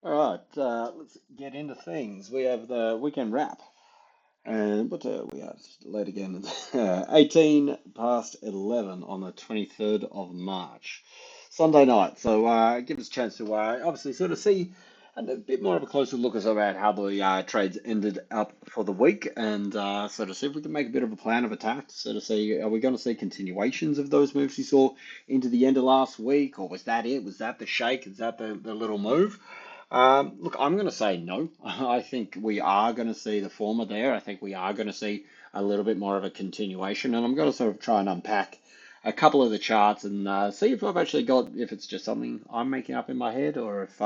All right, let's get into things. We have the weekend wrap, and what we are late again. 18 past 11 on the 23rd of March, Sunday night. So give us a chance to obviously sort of see a bit more of a closer look as about how the trades ended up for the week, and sort of see if we can make a bit of a plan of attack. Sort of see, are we going to see continuations of those moves we saw into the end of last week, or was that it? Was that the shake? Is that the little move? Look, I'm going to say no. I think we are going to see the former there. I think we are going to see a little bit more of a continuation, and I'm going to sort of try and unpack a couple of the charts and see if I've actually got, if it's just something I'm making up in my head or if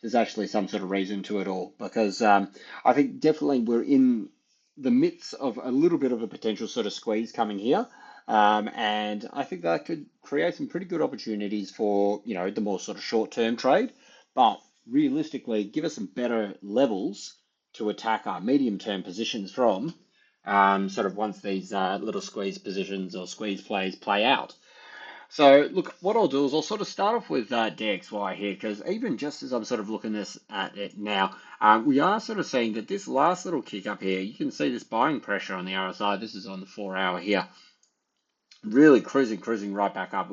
there's actually some sort of reason to it all. Because I think definitely we're in the midst of a little bit of a potential sort of squeeze coming here. And I think that could create some pretty good opportunities for, the more sort of short-term trade. But realistically, give us some better levels to attack our medium-term positions from, sort of once these little squeeze positions or squeeze plays play out. So, look, what I'll do is I'll sort of start off with DXY here, because even just as I'm sort of looking at it now, we are sort of seeing that this last little kick up here, you can see this buying pressure on the RSI. This is on the 4 hour here, really cruising right back up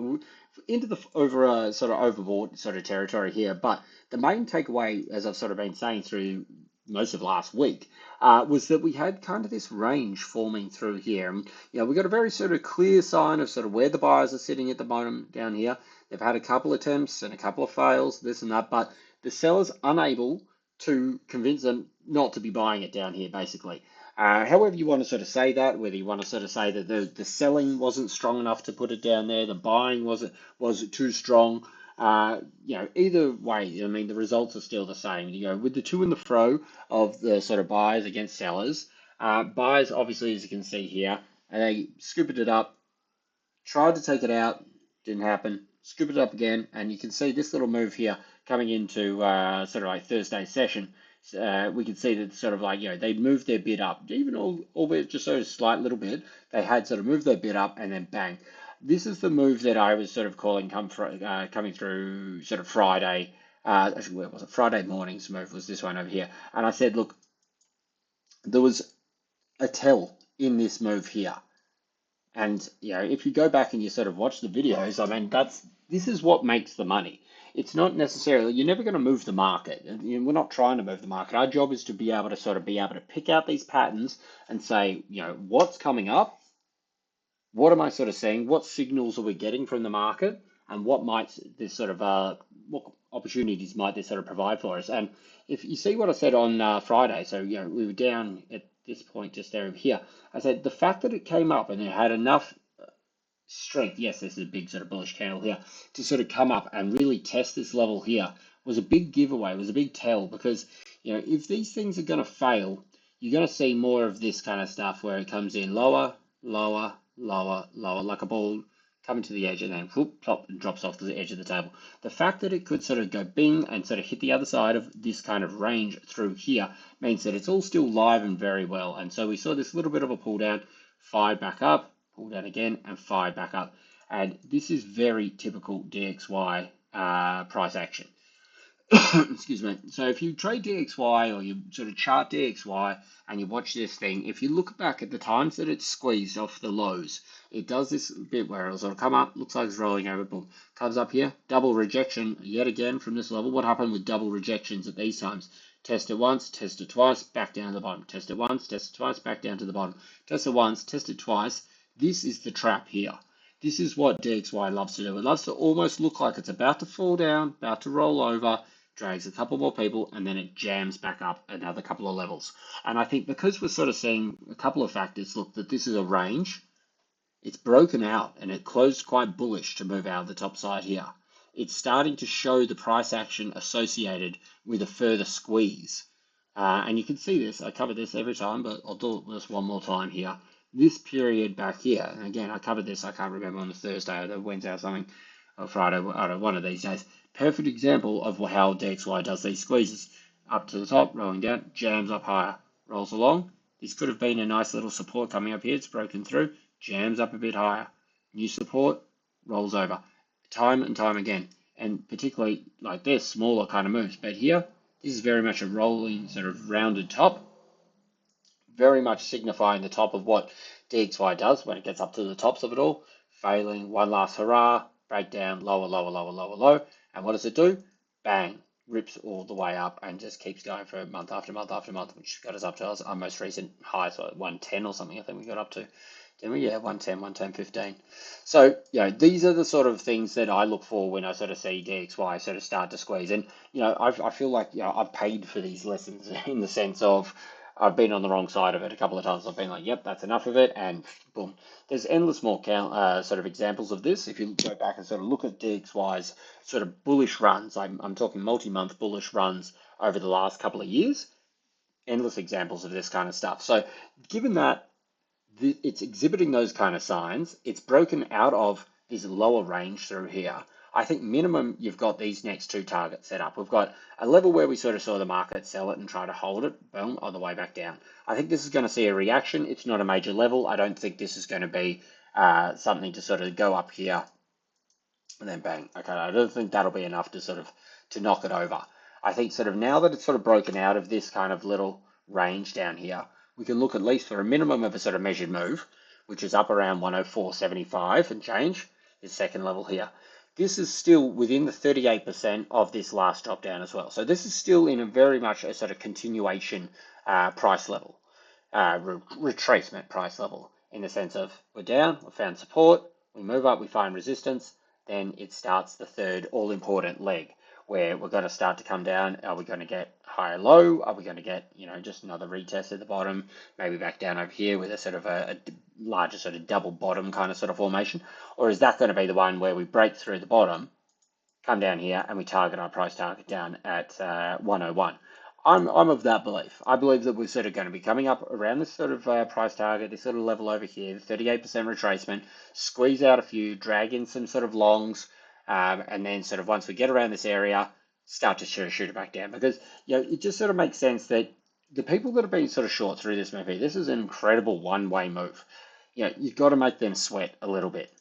into the over sort of overbought sort of territory here. But the main takeaway, as I've sort of been saying through most of last week, was that we had kind of this range forming through here. And, we got a very sort of clear sign of sort of where the buyers are sitting at the bottom down here. They've had a couple of attempts and a couple of fails, this and that, but the sellers unable to convince them not to be buying it down here, basically. However you want to sort of say that, whether you want to sort of say that the selling wasn't strong enough to put it down there, the buying was it too strong. Either way, I mean the results are still the same. With the to and the fro of the sort of buyers against sellers, buyers obviously, as you can see here, and they scooped it up, tried to take it out, didn't happen. Scoop it up again, and you can see this little move here coming into sort of like Thursday session. We can see that sort of like, they moved their bid up, even albeit just a slight little bit. They had sort of moved their bid up, and then bang. This is the move that I was sort of calling coming through sort of Friday. Actually, where was it? Friday morning's move was this one over here. And I said, look, there was a tell in this move here. And if you go back and you sort of watch the videos, I mean, this is what makes the money. It's not necessarily, you're never going to move the market. We're not trying to move the market. Our job is to be able to sort of be able to pick out these patterns and say, what's coming up? What am I sort of seeing? What signals are we getting from the market? And what might this sort of, what opportunities might this sort of provide for us? And if you see what I said on Friday, so, we were down at this point just there here. I said the fact that it came up and it had enough strength, yes, this is a big sort of bullish candle here, to sort of come up and really test this level here was a big giveaway, was a big tell, because, if these things are going to fail, you're going to see more of this kind of stuff where it comes in lower, lower, lower, lower, like a ball coming to the edge and then whoop, plop, and drops off to the edge of the table. The fact that it could sort of go bing and sort of hit the other side of this kind of range through here means that it's all still live and very well. And so we saw this little bit of a pull down, fired back up, pull down again, and fired back up. And this is very typical DXY price action. Excuse me. So if you trade DXY or you sort of chart DXY and you watch this thing, if you look back at the times that it's squeezed off the lows, it does this bit where it'll sort of come up, looks like it's rolling over, boom, comes up here, double rejection yet again from this level. What happened with double rejections at these times? Test it once, test it twice, back down to the bottom. Test it once, test it twice, back down to the bottom. Test it once, test it twice. This is the trap here. This is what DXY loves to do. It loves to almost look like it's about to fall down, about to roll over, drags a couple more people, and then it jams back up another couple of levels. And I think because we're sort of seeing a couple of factors, look, that this is a range, it's broken out and it closed quite bullish to move out of the top side here. It's starting to show the price action associated with a further squeeze. And you can see this, I cover this every time, but I'll do it just one more time here. This period back here, and again, I covered this, I can't remember on the Thursday or the Wednesday or something, or Friday, I don't know, one of these days. Perfect example of how DXY does these squeezes. Up to the top, rolling down, jams up higher, rolls along. This could have been a nice little support coming up here. It's broken through, jams up a bit higher. New support, rolls over. Time and time again. And particularly like this, smaller kind of moves. But here, This is very much a rolling sort of rounded top, very much signifying the top of what DXY does when it gets up to the tops of it all. Failing, one last hurrah, breakdown, lower, lower, lower, lower, low. And what does it do? Bang, rips all the way up and just keeps going for month after month after month, which got us up to our most recent high, so 110 or something, I think we got up to. Didn't we? Yeah, 110, 110.15. So, these are the sort of things that I look for when I sort of see DXY sort of start to squeeze. And, I feel like, I've paid for these lessons in the sense of I've been on the wrong side of it a couple of times. I've been like, yep, that's enough of it. And boom, there's endless more sort of examples of this. If you go back and sort of look at DXY's sort of bullish runs, I'm talking multi-month bullish runs over the last couple of years, endless examples of this kind of stuff. So given that it's exhibiting those kind of signs. It's broken out of this lower range through here. I think minimum you've got these next two targets set up. We've got a level where we sort of saw the market sell it and try to hold it, boom, on the way back down. I think this is going to see a reaction. It's not a major level. I don't think this is going to be something to sort of go up here and then bang. Okay, I don't think that'll be enough to sort of to knock it over. I think sort of now that it's sort of broken out of this kind of little range down here, we can look at least for a minimum of a sort of measured move, which is up around 104.75 and change, this second level here. This is still within the 38% of this last drop down as well. So this is still in a very much a sort of continuation price level, retracement price level, in the sense of we're down, we found support, we move up, we find resistance, then it starts the third all-important leg where we're going to start to come down. Are we going to get higher low? Are we going to get, just another retest at the bottom, maybe back down over here with a sort of a larger sort of double bottom kind of sort of formation? Or is that going to be the one where we break through the bottom, come down here, and we target our price target down at 101? I'm of that belief. I believe that we're sort of going to be coming up around this sort of price target, this sort of level over here, 38% retracement, squeeze out a few, drag in some sort of longs, and then sort of once we get around this area, start to shoot it back down. Because, it just sort of makes sense that the people that have been sort of short through this movie, this is an incredible one-way move. You've got to make them sweat a little bit.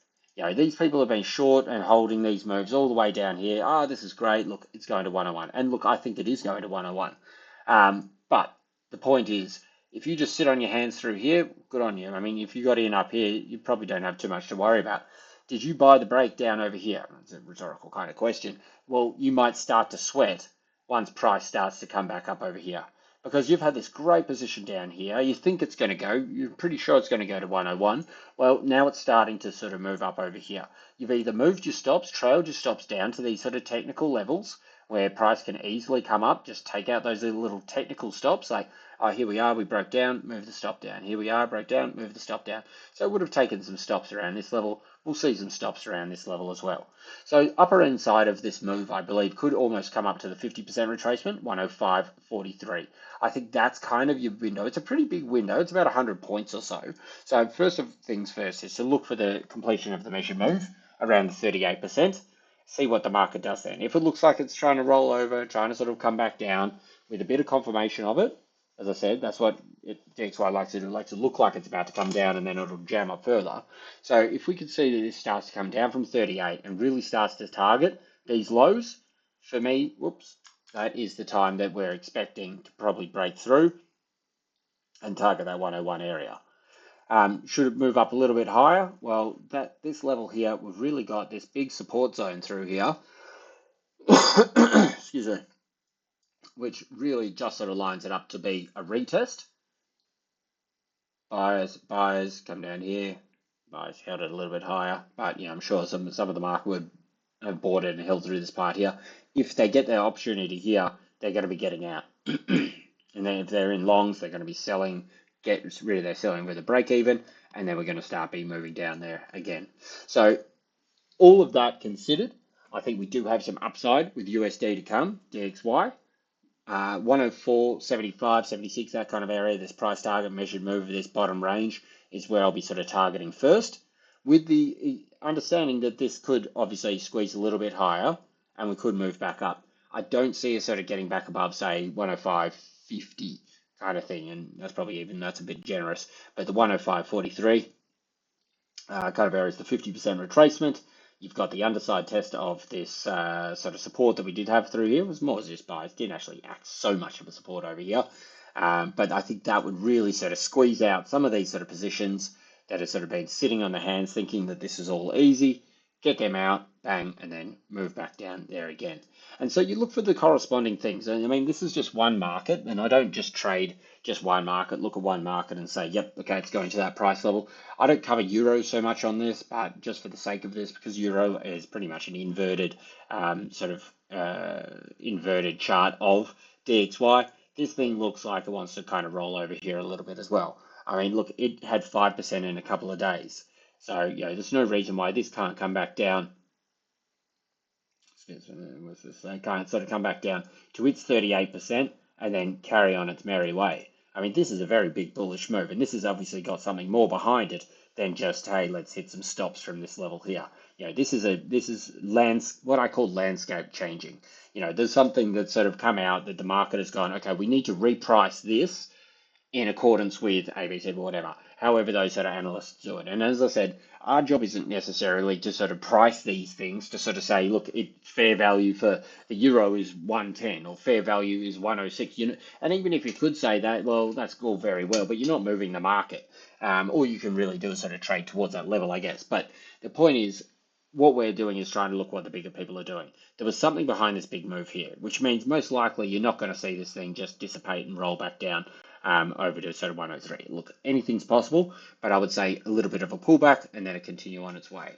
These people have been short and holding these moves all the way down here. Oh, this is great. Look, it's going to 101. And look, I think it is going to 101. But the point is, if you just sit on your hands through here, good on you. I mean, if you got in up here, you probably don't have too much to worry about. Did you buy the breakdown over here? It's a rhetorical kind of question. Well, you might start to sweat once price starts to come back up over here. Because you've had this great position down here. You think it's going to go. You're pretty sure it's going to go to 101. Well, now it's starting to sort of move up over here. You've either moved your stops, trailed your stops down to these sort of technical levels where price can easily come up. Just take out those little technical stops like, oh, here we are, we broke down, move the stop down. Here we are, broke down, move the stop down. So it would have taken some stops around this level. We'll see some stops around this level as well. So upper end side of this move, I believe, could almost come up to the 50% retracement, 105.43. I think that's kind of your window. It's a pretty big window. It's about 100 points or so. So first of things first is to look for the completion of the measured move around the 38%. See what the market does then. If it looks like it's trying to roll over, trying to sort of come back down with a bit of confirmation of it, as I said, that's what DXY likes to do, likes to look like it's about to come down and then it'll jam up further. So if we can see that this starts to come down from 38 and really starts to target these lows, for me, whoops, that is the time that we're expecting to probably break through and target that 101 area. Should it move up a little bit higher? Well, this level here, we've really got this big support zone through here. Excuse me, which really just sort of lines it up to be a retest. Buyers come down here. Buyers held it a little bit higher, but I'm sure some of the market would have bought it and held through this part here. If they get their opportunity here, they're going to be getting out. And then if they're in longs, they're going to be selling, get rid of their selling with a break even, and then we're going to start moving down there again. So all of that considered, I think we do have some upside with USD to come, DXY. 104, 75, 76, that kind of area, this price target measured move of this bottom range is where I'll be sort of targeting first, with the understanding that this could obviously squeeze a little bit higher and we could move back up. I don't see us sort of getting back above, say, 105.50 kind of thing, and that's a bit generous, but the 105.43 kind of area is the 50% retracement. You've got the underside test of this sort of support that we did have through here. It was more just buys, didn't actually act so much of a support over here. But I think that would really sort of squeeze out some of these sort of positions that have sort of been sitting on the hands thinking that this is all easy, get them out, bang, and then move back down there again. And so you look for the corresponding things. I mean, this is just one market, and I don't just trade just one market, look at one market and say, yep, okay, it's going to that price level. I don't cover euro so much on this, but just for the sake of this, because euro is pretty much an inverted inverted chart of DXY, this thing looks like it wants to kind of roll over here a little bit as well. I mean, look, it had 5% in a couple of days. So, there's no reason why this can't come back down. Can't sort of come back down to its 38% and then carry on its merry way. I mean, this is a very big bullish move, and this has obviously got something more behind it than just, hey, let's hit some stops from this level here. This is what I call landscape changing. There's something that's sort of come out that the market has gone, okay, we need to reprice this in accordance with ABC or whatever, however those sort of analysts do it. And as I said, our job isn't necessarily to sort of price these things to sort of say, look, fair value for the euro is 110 or fair value is 106. And even if you could say that, well, that's all very well, but you're not moving the market. All you can really do is sort of trade towards that level, I guess. But the point is, what we're doing is trying to look what the bigger people are doing. There was something behind this big move here, which means most likely you're not going to see this thing just dissipate and roll back down over to sort of 103. Look, anything's possible, but I would say a little bit of a pullback and then a continue on its way.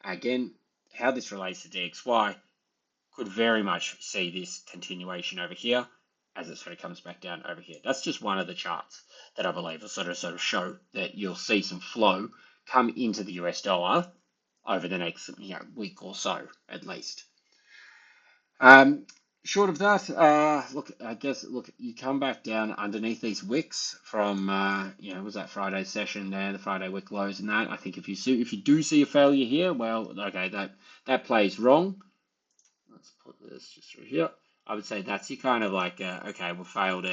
Again, how this relates to DXY could very much see this continuation over here as it sort of comes back down over here. That's just one of the charts that I believe will sort of show that you'll see some flow come into the US dollar over the next week or so at least. Short of that, look, you come back that underneath these wicks from, was that Friday session there, the Friday wick lows and that. I think if you do see a failure here, well, okay, that plays wrong. Let's put this just through here. I would say that's your kind of like, okay, we failed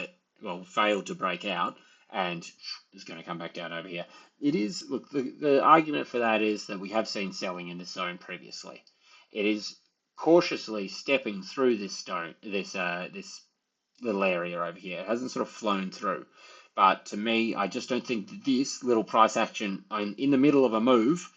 to break out, and it's going to come back down over here. It is, look, the argument for that is that we have seen selling in this zone previously. It is cautiously stepping through this little area over here. It hasn't sort of flown through. But to me, I just don't think that this little price action in the middle of a move,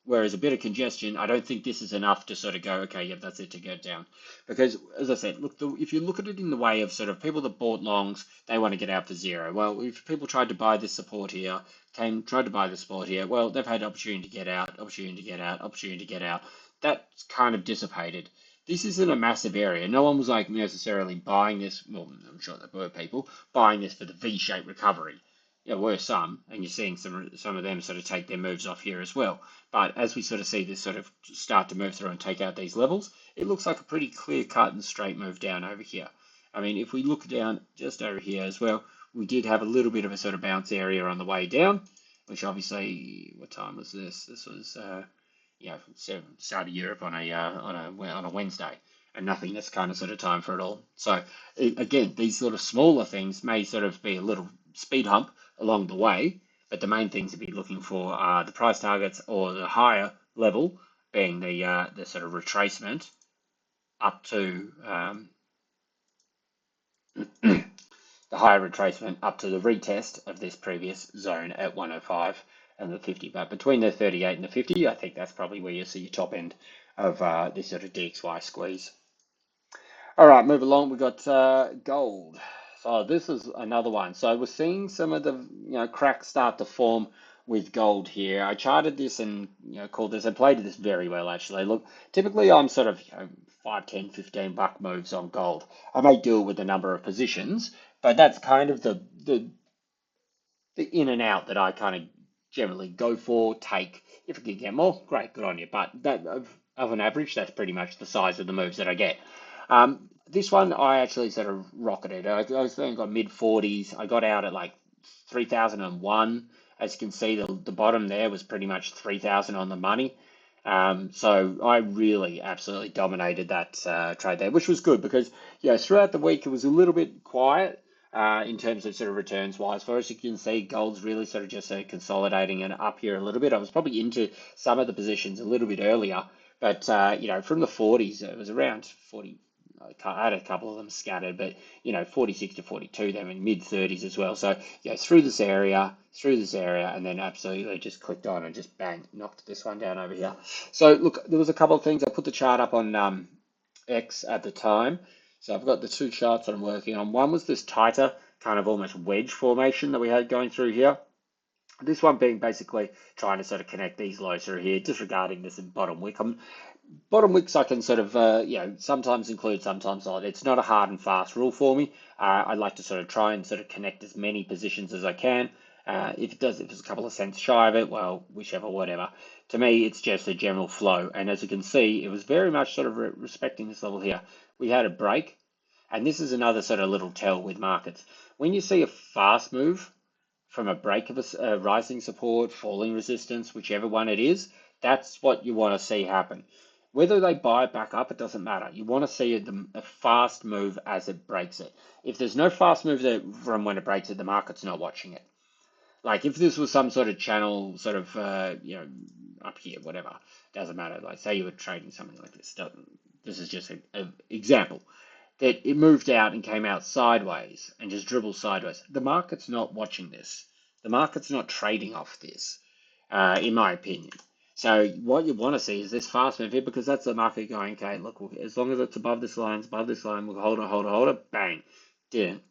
whereas a bit of congestion, I don't think this is enough to sort of go, okay, yep, that's it to get down. Because, as I said, look, if you look at it in the way of sort of people that bought longs, they want to get out for zero. Well, if people tried to buy this support here, tried to buy the support here, well, they've had opportunity to get out, opportunity to get out, opportunity to get out. That's kind of dissipated. This isn't a massive area. No one was like necessarily buying this. Well, I'm sure there were people buying this for the V-shaped recovery. There were some, and you're seeing some of them sort of take their moves off here as well. But as we sort of see this sort of start to move through and take out these levels, it looks like a pretty clear cut and straight move down over here. I mean, if we look down just over here as well, we did have a little bit of a sort of bounce area on the way down, which obviously, what time was this? This was start of Europe on a Wednesday, and nothing this kind of sort of time for it all. So again, these sort of smaller things may sort of be a little speed hump along the way, but the main things to be looking for are the price targets or the higher level being the sort of retracement up to the higher retracement up to the retest of this previous zone at 105 and the 50. But between the 38 and the 50, I think that's probably where you see your top end of this sort of DXY squeeze. All right, move along. We've got gold. So this is another one. So we're seeing some of the cracks start to form with gold here. I charted this and called this and played this very well actually. Look, typically I'm sort of 5, 10, 15 buck moves on gold. I may do it with a number of positions, but that's kind of the in and out that I kind of generally go for, take. If I can get more, great, good on you. But that of an average, that's pretty much the size of the moves that I get. This one, I actually sort of rocketed. I was thinking got mid 40s. I got out at like 3001. As you can see, the bottom there was pretty much 3000 on the money. So I really absolutely dominated that trade there, which was good because throughout the week it was a little bit quiet in terms of sort of returns wise. For as you can see, gold's really sort of just consolidating and up here a little bit. I was probably into some of the positions a little bit earlier, But you know, from the 40s, it was around 40. I had a couple of them scattered, but you know, 46 to 42, then in mid 30s as well. So yeah, through this area, and then absolutely just clicked on and just bang, knocked this one down over here. So look, there was a couple of things. I put the chart up on X at the time. So I've got the two charts that I'm working on. One was this tighter kind of almost wedge formation that we had going through here. This one being basically trying to sort of connect these lows through here, disregarding this bottom wick. Bottom wicks I can sort of, you know, sometimes include, sometimes not. It's not a hard and fast rule for me. I like to sort of try and sort of connect as many positions as I can. If it's a couple of cents shy of it, well, whichever, whatever. To me, it's just a general flow. And as you can see, it was very much sort of respecting this level here. We had a break, and this is another sort of little tell with markets. When you see a fast move from a break of a rising support, falling resistance, whichever one it is, that's what you want to see happen. Whether they buy it back up, it doesn't matter. You want to see a fast move as it breaks it. If there's no fast move from when it breaks it, the market's not watching it. Like if this was some sort of channel, sort of, you know, up here, whatever, doesn't matter. Like say you were trading something like this. This is just an example that it moved out and came out sideways and just dribbled sideways. The market's not watching this. The market's not trading off this, in my opinion. So what you want to see is this fast move here because that's the market going, okay, look, as long as it's above this line, we'll hold it, bang, didn't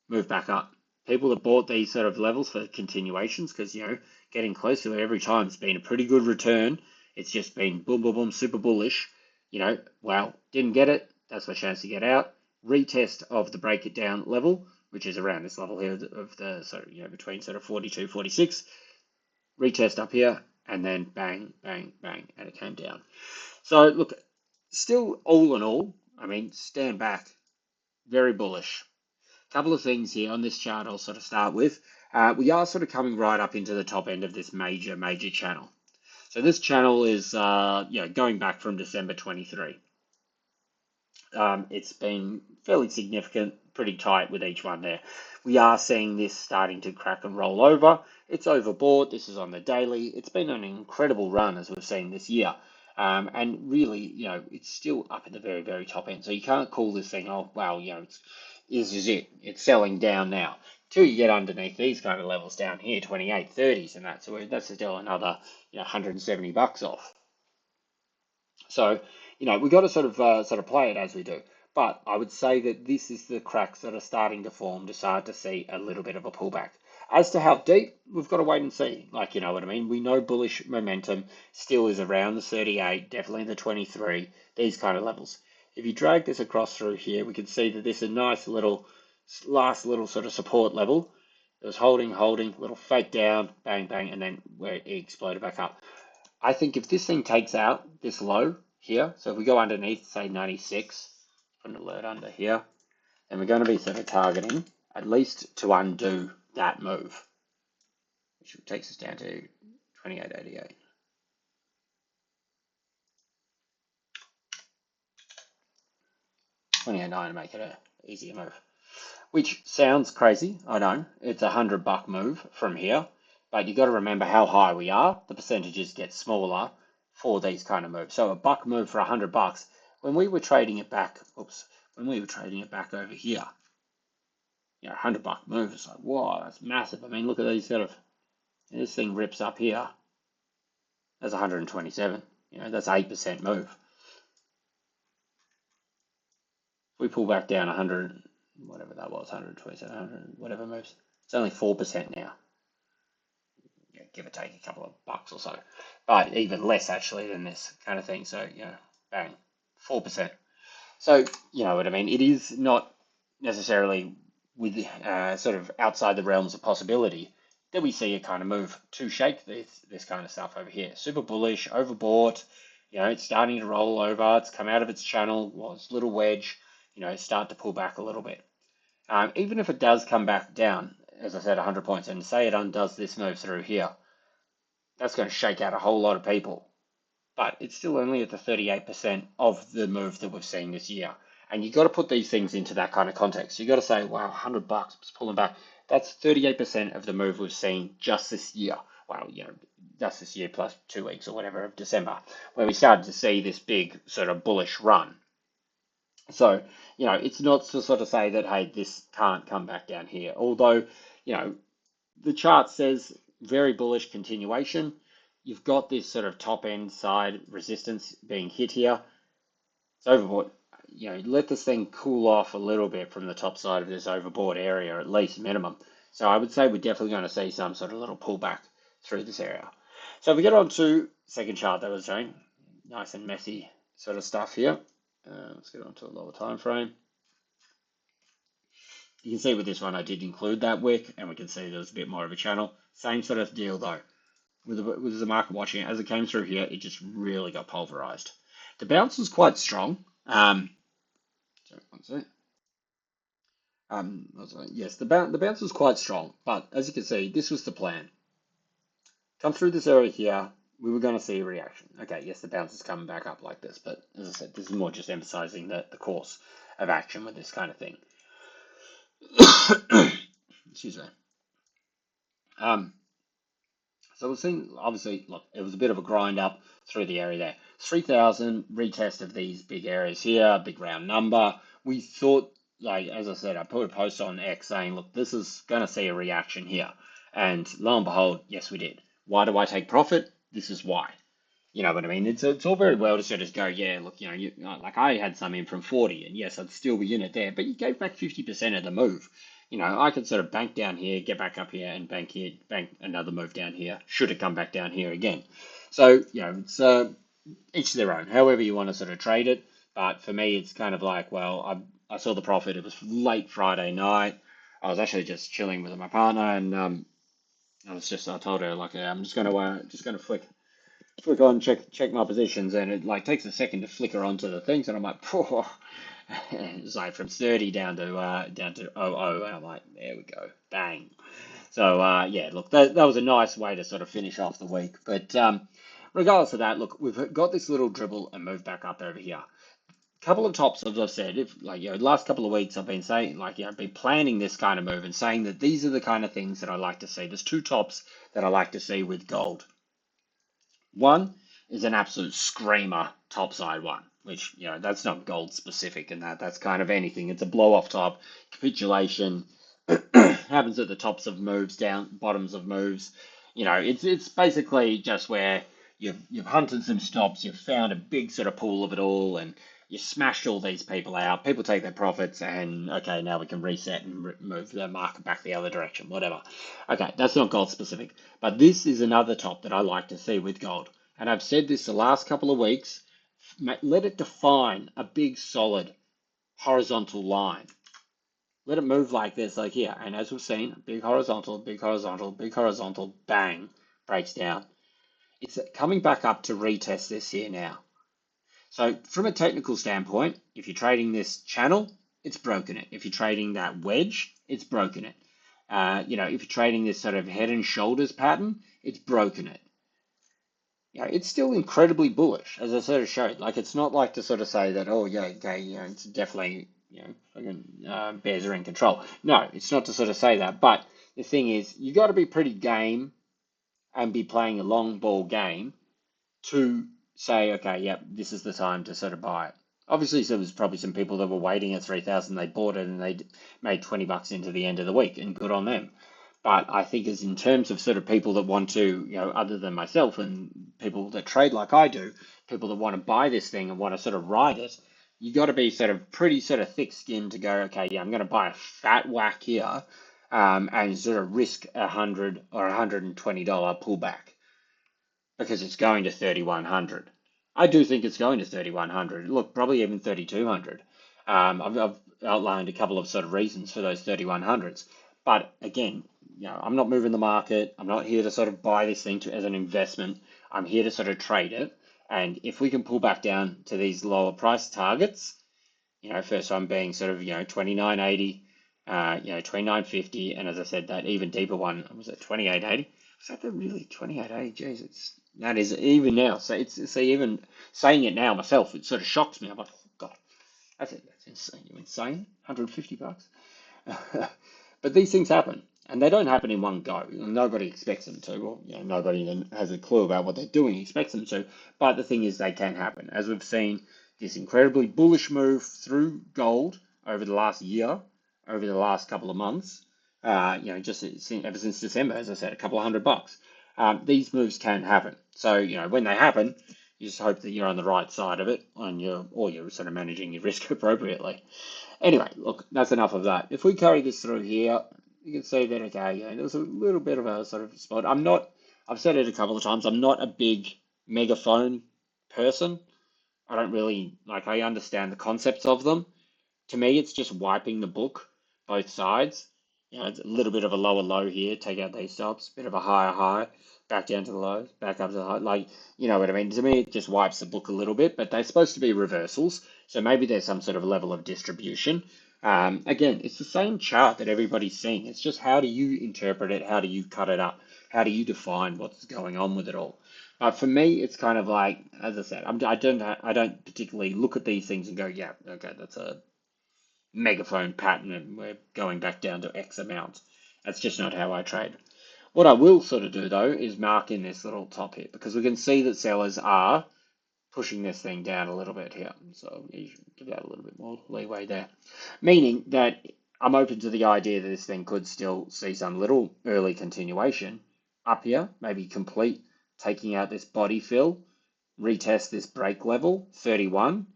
move back up. People that bought these sort of levels for continuations because, you know, getting close to it every time, it's been a pretty good return. It's just been boom, boom, boom, super bullish. You know, well, didn't get it. That's my chance to get out. Retest of the break it down level, which is around this level here of the, so, you know, between sort of 42, 46. Retest up here, and then bang, bang, bang, and it came down. So, look, still all in all, I mean, stand back, very bullish. Couple of things here on this chart I'll sort of start with. We are sort of coming right up into the top end of this major channel. So this channel is, you know, going back from December 23. It's been fairly significant, pretty tight with each one there. We are seeing this starting to crack and roll over. It's overbought. This is on the daily. It's been an incredible run as we've seen this year. And really, you know, it's still up at the very top end. So you can't call this thing, oh, wow, you know, this is it. It's selling down now. Till you get underneath these kind of levels down here, 28, 30s, and that's still another, you know, $170 off. So, you know, we've got to sort of play it as we do. But I would say that this is the cracks that are starting to form to start to see a little bit of a pullback. As to how deep, we've got to wait and see. Like, you know what I mean? We know bullish momentum still is around the 38, definitely the 23, these kind of levels. If you drag this across through here, we can see that this is a nice little, last little sort of support level. It was holding, little fake down, bang, bang, and then where it exploded back up. I think if this thing takes out this low here, so if we go underneath, say 96, put an alert under here, then we're going to be sort of targeting at least to undo that move, which takes us down to 28.88. $28.9 to make it an easier move. Which sounds crazy, I know. It's $100 move from here, but you got to remember how high we are. The percentages get smaller for these kind of moves. So a buck move for $100. When we were trading it back, when we were trading it back over here, you know, $100 move is like, wow, that's massive. I mean, look at these sort of. This thing rips up here. That's 127. You know, that's 8% move. If we pull back down 100, whatever that was, 127, 100, whatever moves, it's only 4% now. Yeah, give or take a couple of bucks or so, but even less actually than this kind of thing. So, you know, bang, 4%. So, you know what I mean? It is not necessarily with sort of outside the realms of possibility that we see a kind of move to shake this kind of stuff over here. Super bullish, overbought, you know, it's starting to roll over. It's come out of its channel, well, its little wedge, you know, start to pull back a little bit. Even if it does come back down, as I said, 100 points, and say it undoes this move through here, that's going to shake out a whole lot of people. But it's still only at the 38% of the move that we've seen this year. And you've got to put these things into that kind of context. You've got to say, wow, $100 was pulling back. That's 38% of the move we've seen just this year. Wow, you know, just this year plus 2 weeks or whatever of December, where we started to see this big sort of bullish run. So, it's not to sort of say that, hey, this can't come back down here. Although, the chart says very bullish continuation. You've got this sort of top end side resistance being hit here. It's overbought. Let this thing cool off a little bit from the top side of this overbought area, at least minimum. So I would say we're definitely going to see some sort of little pullback through this area. So if we get on to second chart that was showing, nice and messy sort of stuff here. Let's get on to a lower time frame. You can see with this one I did include that wick, and we can see there's a bit more of a channel. Same sort of deal though. With the market watching it, as it came through here, it just really got pulverized. The bounce was quite strong. Yes, the bounce was quite strong, but as you can see, this was the plan. Come through this area here, we were going to see a reaction. Okay, yes, the bounce is coming back up like this, but as I said, this is more just emphasizing the course of action with this kind of thing. Excuse me. So we've seen, obviously, look, it was a bit of a grind up through the area there. 3,000 retest of these big areas here, big round number. We thought, like, as I said, I put a post on X saying, look, this is going to see a reaction here. And lo and behold, yes, we did. Why do I take profit? This is why. You know what I mean? It's all very well to sort of go, yeah, look, like I had some in from 40, and yes, I'd still be in it there, but you gave back 50% of the move. I could sort of bank down here, get back up here, and bank here, bank another move down here. Should it come back down here again? So, it's each to their own, however you want to sort of trade it. But for me, it's kind of like, well, I saw the profit. It was late Friday night. I was actually just chilling with my partner, and I told her like, I'm just gonna flick on, check my positions, and it like takes a second to flicker onto the things, and I'm like, poor. It's like from 30 down to 00, and I'm like, there we go, bang. So yeah, look, that was a nice way to sort of finish off the week. But regardless of that, look, we've got this little dribble and move back up over here. Couple of tops, as I've said, if like the last couple of weeks I've been saying, like I've been planning this kind of move and saying that these are the kind of things that I like to see. There's two tops that I like to see with gold. One is an absolute screamer topside one, which, that's not gold specific, and that's kind of anything. It's a blow off top, capitulation, happens at the tops of moves, down bottoms of moves. It's basically just where you've hunted some stops, you've found a big sort of pool of it all, and you smashed all these people out. People take their profits, and okay, now we can reset and move the market back the other direction, whatever. Okay, that's not gold specific, but this is another top that I like to see with gold. And I've said this the last couple of weeks. Let it define a big solid horizontal line. Let it move like this, like here. And as we've seen, big horizontal, big horizontal, big horizontal, bang, breaks down. It's coming back up to retest this here now. So from a technical standpoint, if you're trading this channel, it's broken it. If you're trading that wedge, it's broken it. If you're trading this sort of head and shoulders pattern, it's broken it. It's still incredibly bullish, as I sort of showed. Like, it's not like to sort of say that, oh, yeah, okay, it's definitely, bears are in control. No, it's not to sort of say that. But the thing is, you got to be pretty game and be playing a long ball game to say, okay, yep, this is the time to sort of buy it. Obviously, there was probably some people that were waiting at 3,000, they bought it and they made 20 bucks into the end of the week, and good on them. But I think as in terms of sort of people that want to, other than myself and people that trade like I do, people that want to buy this thing and want to sort of ride it, you got to be sort of pretty sort of thick-skinned to go, okay, yeah, I'm going to buy a fat whack here, and sort of risk $100 or $120 pullback because it's going to 3,100. I do think it's going to 3,100. Look, probably even 3,200. I've outlined a couple of sort of reasons for those 3,100s. But again, I'm not moving the market. I'm not here to sort of buy this thing as an investment. I'm here to sort of trade it. And if we can pull back down to these lower price targets, first one being sort of, 29.80, 29.50, and as I said, that even deeper one was at 28.80. Was that the really 28.80? Jeez, that is even now. So it's even saying it now myself, it sort of shocks me. I'm like, oh God, that's insane. You insane? 150 bucks. But these things happen. And they don't happen in one go. Nobody expects them to. Well, nobody even has a clue about what they're doing expects them to. But the thing is, they can happen. As we've seen, this incredibly bullish move through gold over the last year, over the last couple of months. Just ever since December, as I said, a couple of $100. These moves can happen. So when they happen, you just hope that you're on the right side of it, or you're sort of managing your risk appropriately. Anyway, look, that's enough of that. If we carry this through here, you can see that, okay, there's a little bit of a sort of spot. I've said it a couple of times, I'm not a big megaphone person. I don't really, I understand the concepts of them. To me, it's just wiping the book, both sides. It's a little bit of a lower low here, take out these stops, bit of a higher high, back down to the lows, back up to the high. You know what I mean? To me, it just wipes the book a little bit, but they're supposed to be reversals. So maybe there's some sort of level of distribution. Again, it's the same chart that everybody's seeing. It's just how do you interpret it? How do you cut it up? How do you define what's going on with it all? But for me, it's kind of like, as I said, I don't particularly look at these things and go, yeah, okay, that's a megaphone pattern and we're going back down to X amount. That's just not how I trade. What I will sort of do though is mark in this little top hit because we can see that sellers are pushing this thing down a little bit here. So you should give that a little bit more leeway there. Meaning that I'm open to the idea that this thing could still see some little early continuation up here, maybe complete taking out this body fill, retest this break level, 31.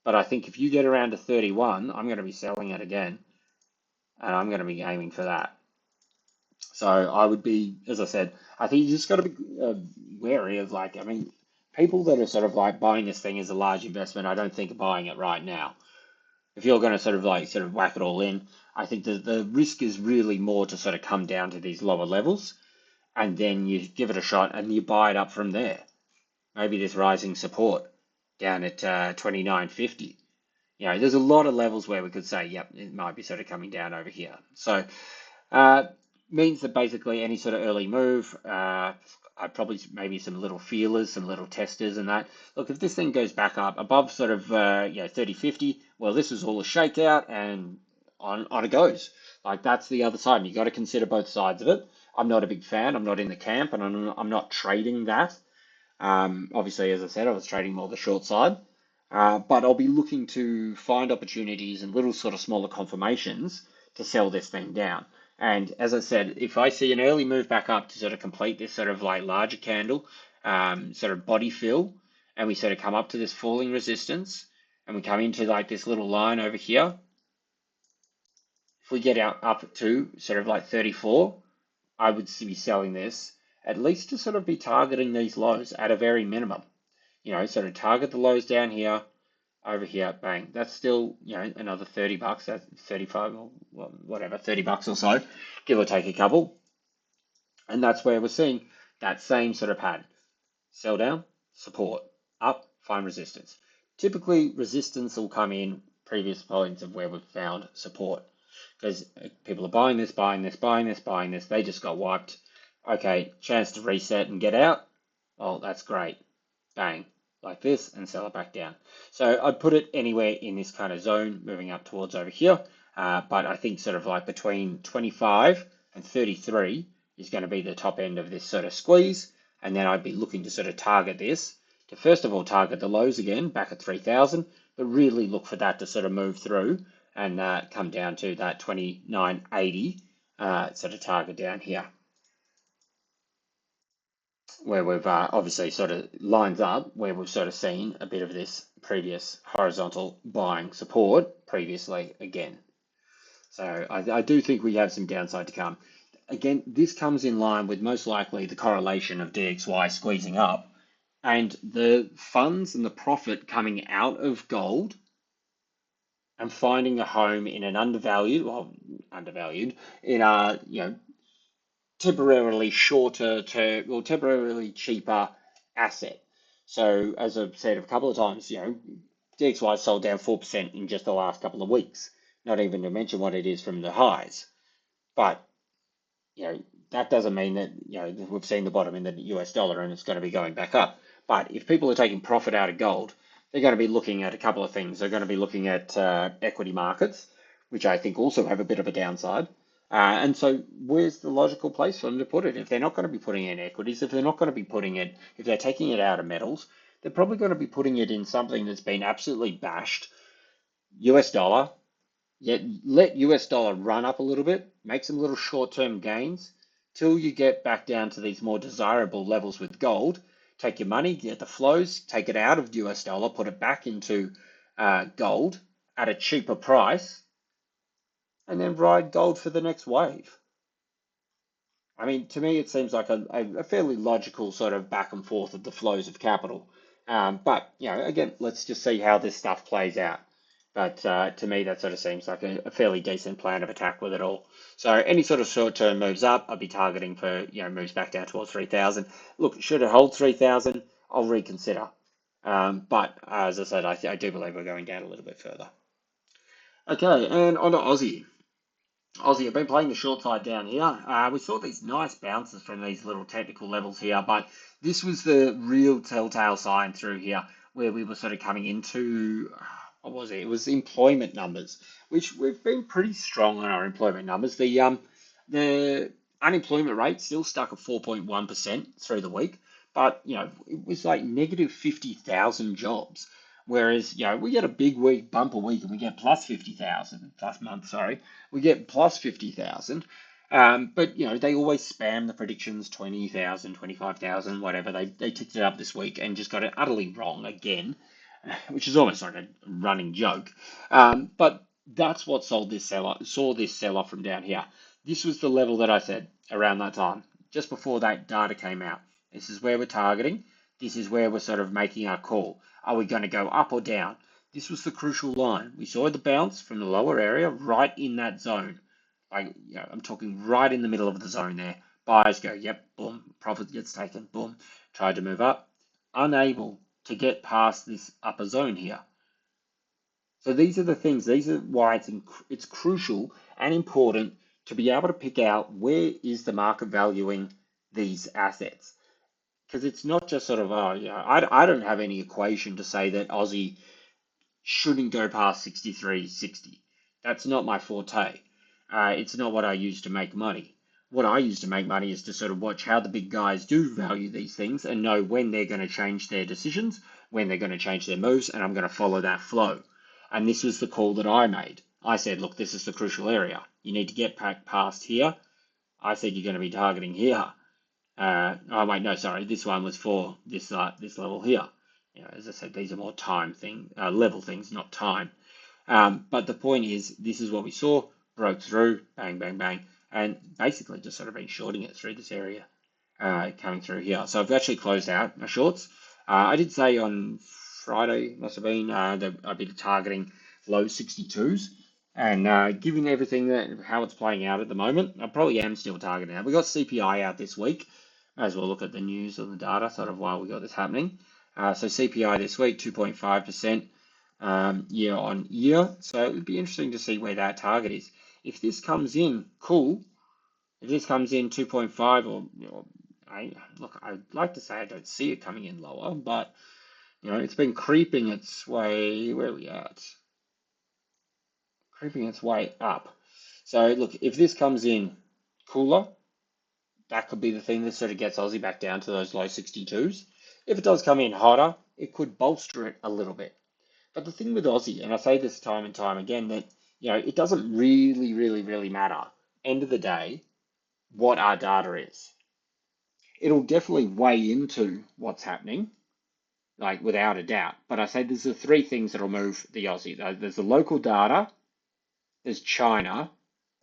But I think if you get around to 31, I'm going to be selling it again, and I'm going to be aiming for that. So I would be, as I said, I think you just got to be wary of people that are sort of buying this thing as a large investment. I don't think of buying it right now. If you're going to sort of whack it all in, I think the risk is really more to sort of come down to these lower levels, and then you give it a shot and you buy it up from there. Maybe this rising support down at 29.50. There's a lot of levels where we could say, yep, it might be sort of coming down over here. So uh, means that basically any sort of early move, I'd probably maybe some little feelers, some little testers and that. Look, if this thing goes back up above sort of 30.50, well, this is all a shakeout and on it goes. That's the other side. And you got to consider both sides of it. I'm not a big fan. I'm not in the camp and I'm not trading that. Obviously, as I said, I was trading more the short side. But I'll be looking to find opportunities and little sort of smaller confirmations to sell this thing down. And as I said, if I see an early move back up to sort of complete this sort of larger candle, sort of body fill, and we sort of come up to this falling resistance, and we come into this little line over here, if we get out up to sort of 34, I would be selling this at least to sort of be targeting these lows at a very minimum. Sort of target the lows down here, over here, bang. That's still, another $30. That's 35 or whatever, $30 or so, give or take a couple. And that's where we're seeing that same sort of pattern. Sell down, support, up, find resistance. Typically, resistance will come in previous points of where we've found support because people are buying this, buying this, buying this, buying this. They just got wiped. Okay, chance to reset and get out. Oh, that's great. Bang, like this, and sell it back down. So I'd put it anywhere in this kind of zone, moving up towards over here. But I think sort of between 25 and 33 is going to be the top end of this sort of squeeze. And then I'd be looking to sort of target this to first of all target the lows again back at 3,000, but really look for that to sort of move through and come down to that 29.80 sort of target down here, where we've obviously sort of lines up where we've sort of seen a bit of this previous horizontal buying support previously again. So I do think we have some downside to come. Again, this comes in line with most likely the correlation of DXY squeezing up and the funds and the profit coming out of gold and finding a home in an undervalued in a temporarily temporarily cheaper asset. So as I've said a couple of times, DXY sold down 4% in just the last couple of weeks, not even to mention what it is from the highs. But that doesn't mean that we've seen the bottom in the US dollar and it's going to be going back up. But if people are taking profit out of gold, they're going to be looking at a couple of things. They're going to be looking at equity markets, which I think also have a bit of a downside. And so, where's the logical place for them to put it? If they're not going to be putting it in equities, if they're not going to be putting it, if they're taking it out of metals, they're probably going to be putting it in something that's been absolutely bashed. US dollar, yet let US dollar run up a little bit, make some little short-term gains till you get back down to these more desirable levels with gold. Take your money, get the flows, take it out of US dollar, put it back into gold at a cheaper price, and then ride gold for the next wave. I mean, to me, it seems like a fairly logical sort of back and forth of the flows of capital. But, again, let's just see how this stuff plays out. But to me, that sort of seems like a fairly decent plan of attack with it all. So any sort of short-term moves up, I'd be targeting for, moves back down towards 3,000. Look, should it hold 3,000, I'll reconsider. But as I said, I do believe we're going down a little bit further. Okay, and on to Aussie. Aussie have been playing the short side down here. We saw these nice bounces from these little technical levels here, but this was the real telltale sign through here where we were sort of coming into, what was it? It was employment numbers, which we've been pretty strong on our employment numbers. The unemployment rate still stuck at 4.1% through the week, but it was like negative 50,000 jobs. Whereas, we get a big week, bumper week, and we get plus 50,000, plus month, sorry, we get plus 50,000. But, they always spam the predictions 20,000, 25,000, whatever. They ticked it up this week and just got it utterly wrong again, which is almost like a running joke. But that's what saw this sell off from down here. This was the level that I said around that time, just before that data came out. This is where we're targeting. This is where we're sort of making our call. Are we going to go up or down? This was the crucial line. We saw the bounce from the lower area right in that zone. I'm talking right in the middle of the zone there. Buyers go, yep, boom, profit gets taken, boom. Tried to move up, unable to get past this upper zone here. So these are the things, these are why it's crucial and important to be able to pick out where is the market valuing these assets. Because it's not just sort of, I don't have any equation to say that Aussie shouldn't go past 63.60. That's not my forte. It's not what I use to make money. What I use to make money is to sort of watch how the big guys do value these things and know when they're going to change their decisions, when they're going to change their moves, and I'm going to follow that flow. And this was the call that I made. I said, look, this is the crucial area. You need to get past here. I said you're going to be targeting here. Oh wait, no, sorry. This one was for this level here. As I said, these are more level things, not time. But the point is, this is what we saw, broke through, bang, bang, bang, and basically just sort of been shorting it through this area, coming through here. So I've actually closed out my shorts. I did say on Friday, must have been, that I'd be targeting low 62s. And given everything how it's playing out at the moment, I probably am still targeting that. We got CPI out this week. May as well look at the news or the data, sort of while we got this happening. So CPI this week, 2.5%. Year on year. So it would be interesting to see where that target is. If this comes in, cool. If this comes in 2.5 I'd like to say I don't see it coming in lower, but it's been creeping its way. Where are we at? Creeping its way up. So look, if this comes in cooler, that could be the thing that sort of gets Aussie back down to those low 62s. If it does come in hotter, it could bolster it a little bit. But the thing with Aussie, and I say this time and time again, that it doesn't really, really, really matter. End of the day, what our data is. It'll definitely weigh into what's happening, like without a doubt. But I say there's the three things that'll move the Aussie. There's the local data, there's China,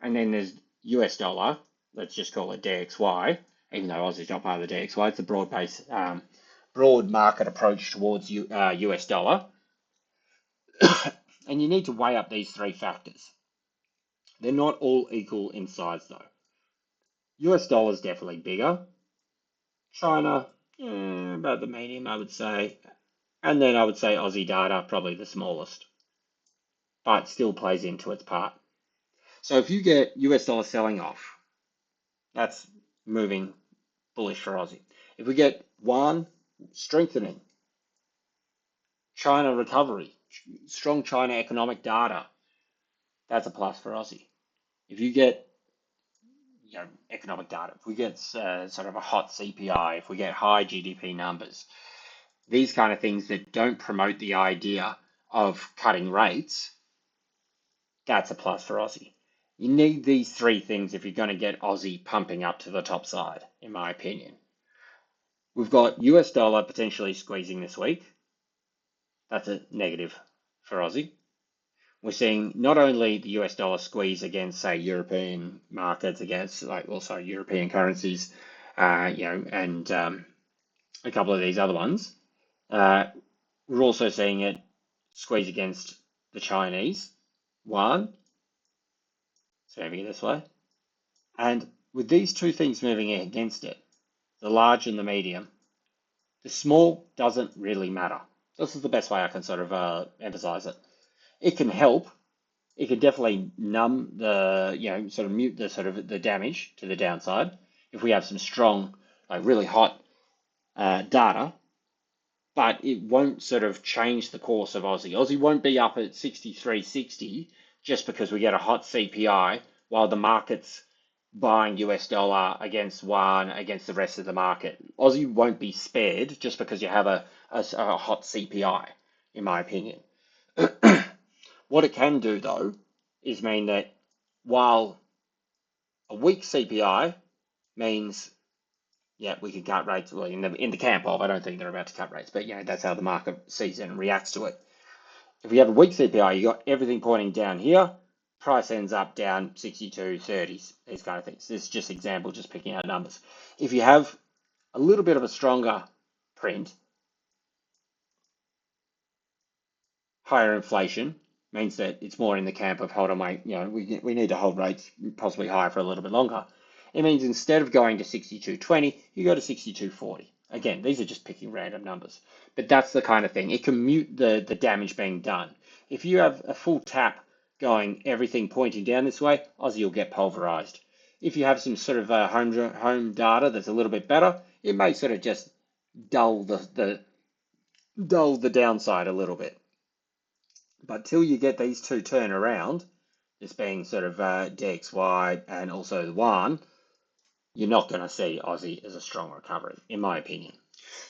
and then there's US dollar. Let's just call it DXY, even though Aussie's not part of the DXY. It's a broad market approach towards US dollar. And you need to weigh up these three factors. They're not all equal in size though. US dollar is definitely bigger. China, about the medium, I would say. And then I would say Aussie data, probably the smallest, but still plays into its part. So if you get US dollar selling off, that's moving bullish for Aussie. If we get yuan strengthening, China recovery, strong China economic data, that's a plus for Aussie. If you get economic data, if we get sort of a hot CPI, if we get high GDP numbers, these kind of things that don't promote the idea of cutting rates, that's a plus for Aussie. You need these three things if you're going to get Aussie pumping up to the top side, in my opinion. We've got US dollar potentially squeezing this week. That's a negative for Aussie. We're seeing not only the US dollar squeeze against, say, European markets, against also European currencies, and a couple of these other ones. We're also seeing it squeeze against the Chinese yuan, so moving this way. And with these two things moving against it, the large and the medium, the small doesn't really matter. This is the best way I can sort of emphasize it. It can help. It can definitely numb sort of mute the damage to the downside if we have some strong, really hot data, but it won't sort of change the course of Aussie. Aussie won't be up at 63.60 just because we get a hot CPI while the market's buying US dollar against yuan against the rest of the market. Aussie won't be spared just because you have a hot CPI, in my opinion. What it can do, though, is mean that while a weak CPI means, yeah, we can cut rates. Well, in the camp of, I don't think they're about to cut rates, but that's how the market sees it and reacts to it. If we have a weak CPI, you got everything pointing down here. Price ends up down 62.30s, these kind of things. This is just example, just picking out numbers. If you have a little bit of a stronger print, higher inflation means that it's more in the camp of hold on, mate. We need to hold rates possibly higher for a little bit longer. It means instead of going to 62.20, you go to 62.40. Again, these are just picking random numbers, but that's the kind of thing. It can mute the damage being done. If you have a full tap going, everything pointing down this way, Aussie will get pulverized. If you have some sort of home data that's a little bit better, it may sort of just dull the downside a little bit. But till you get these two turn around, this being sort of DXY and also the yuan, you're not going to see Aussie as a strong recovery, in my opinion.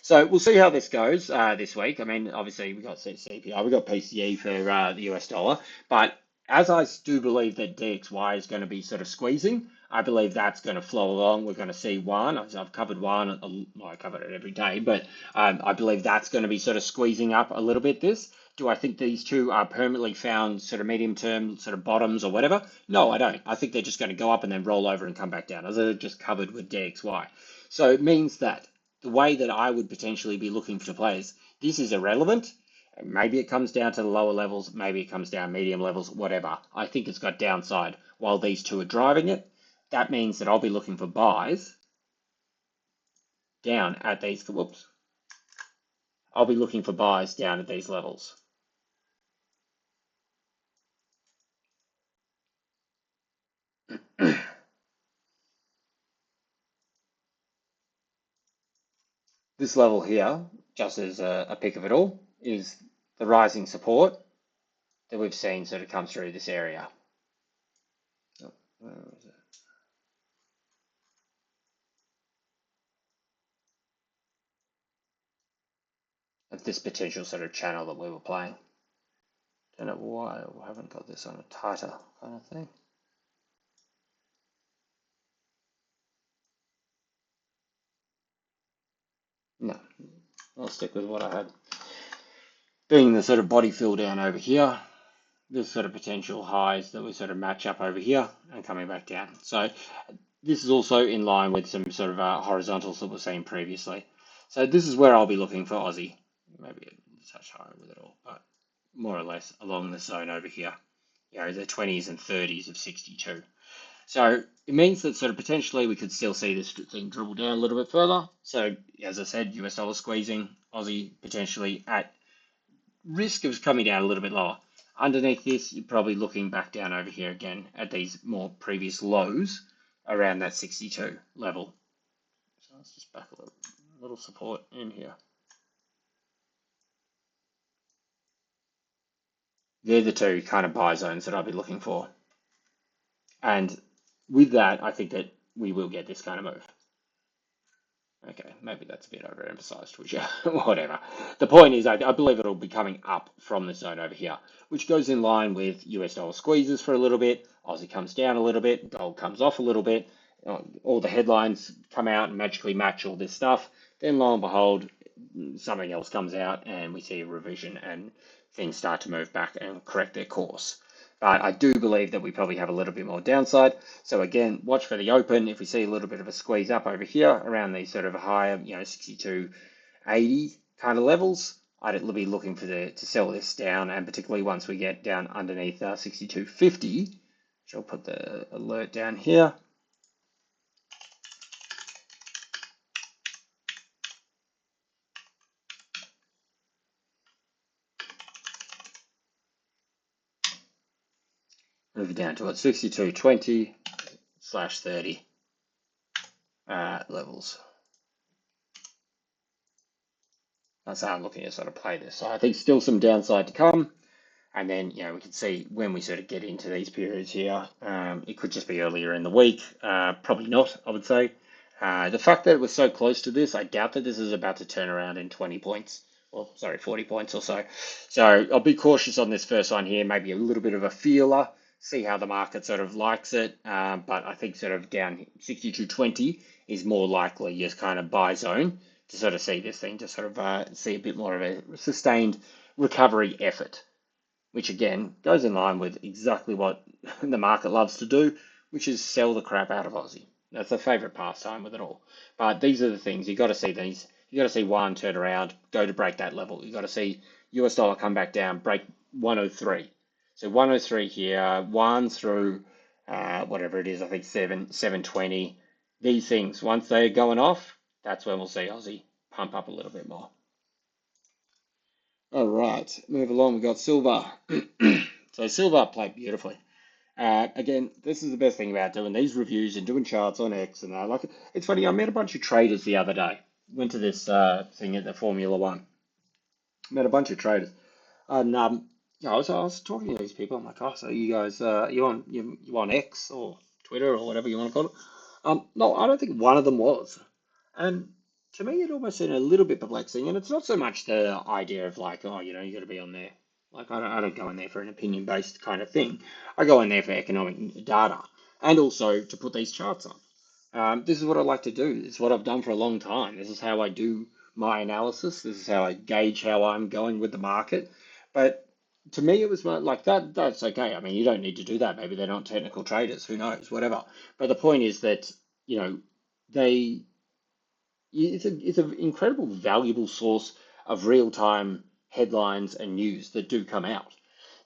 So we'll see how this goes this week. I mean, obviously we've got CPI, we've got PCE for the US dollar, but as I do believe that DXY is going to be sort of squeezing, I believe that's going to flow along. We're going to see yuan. I've covered yuan, I cover it every day, but I believe that's going to be sort of squeezing up a little bit this. Do I think these two are permanently found sort of medium term sort of bottoms or whatever? No, I don't. I think they're just going to go up and then roll over and come back down, as I just covered with DXY. So it means that the way that I would potentially be looking to players, this is irrelevant. Maybe it comes down to the lower levels, maybe it comes down medium levels, whatever. I think it's got downside while these two are driving it. That means that I'll be looking for buys down at these, whoops. I'll be looking for buys down at these levels. This level here, just as a pick of it all, is the rising support that we've seen sort of come through this area. Oh, where was it? Of this potential sort of channel that we were playing. Don't know why I haven't got this on a tighter kind of thing. No, I'll stick with what I had. Being the sort of body fill down over here, there's sort of potential highs that we sort of match up over here and coming back down. So this is also in line with some sort of horizontals that we've seen previously. So this is where I'll be looking for Aussie. Maybe a touch higher with it all, but more or less along the zone over here. The 20s and 30s of 62. So it means that sort of potentially we could still see this thing dribble down a little bit further. So as I said, US dollar squeezing, Aussie potentially at risk of coming down a little bit lower. Underneath this, you're probably looking back down over here again at these more previous lows around that 62 level. So let's just back a little support in here. They're the two kind of buy zones that I'll be looking for. And with that, I think that we will get this kind of move. Okay, maybe that's a bit overemphasized, which whatever. The point is, I believe it'll be coming up from the zone over here, which goes in line with US dollar squeezes for a little bit. Aussie comes down a little bit, gold comes off a little bit. All the headlines come out and magically match all this stuff. Then lo and behold, something else comes out and we see a revision and things start to move back and correct their course. But I do believe that we probably have a little bit more downside. So again, watch for the open. If we see a little bit of a squeeze up over here around these sort of higher, 62.80 kind of levels, I'd be looking to sell this down, and particularly once we get down underneath 62.50, which I'll put the alert down here. Move it down to what 62.20/30 levels. That's how I'm looking to sort of play this. So I think still some downside to come. And then, we can see when we sort of get into these periods here, it could just be earlier in the week. Probably not, I would say. The fact that it was so close to this, I doubt that this is about to turn around in 20 points. Or, sorry, 40 points or so. So I'll be cautious on this first one here. Maybe a little bit of a feeler. See how the market sort of likes it. But I think sort of down 62.20 is more likely your kind of buy zone to sort of see this thing, to sort of see a bit more of a sustained recovery effort, which again goes in line with exactly what the market loves to do, which is sell the crap out of Aussie. That's their favourite pastime with it all. But these are the things, you've got to see these. You've got to see one turn around, go to break that level. You've got to see US dollar come back down, break 103. So 103 here, one through whatever it is, I think 720. These things, once they're going off, that's when we'll see Aussie pump up a little bit more. All right, move along. We've got silver. So silver played beautifully. Again, this is the best thing about doing these reviews and doing charts on X and that. Like, it's funny. I met a bunch of traders the other day. Went to this thing at the Formula One. Met a bunch of traders, and I was talking to these people. I'm like, oh, so you guys, you on X or Twitter or whatever you want to call it? No, I don't think one of them was. And to me, it almost seemed a little bit perplexing. And it's not so much the idea of like, oh, you got to be on there. Like, I don't go in there for an opinion-based kind of thing. I go in there for economic data and also to put these charts on. This is what I like to do. This is what I've done for a long time. This is how I do my analysis. This is how I gauge how I'm going with the market. But to me, it was like that. That's okay. I mean, you don't need to do that. Maybe they're not technical traders. Who knows? Whatever. But the point is that they it's an incredible valuable source of real-time headlines and news that do come out.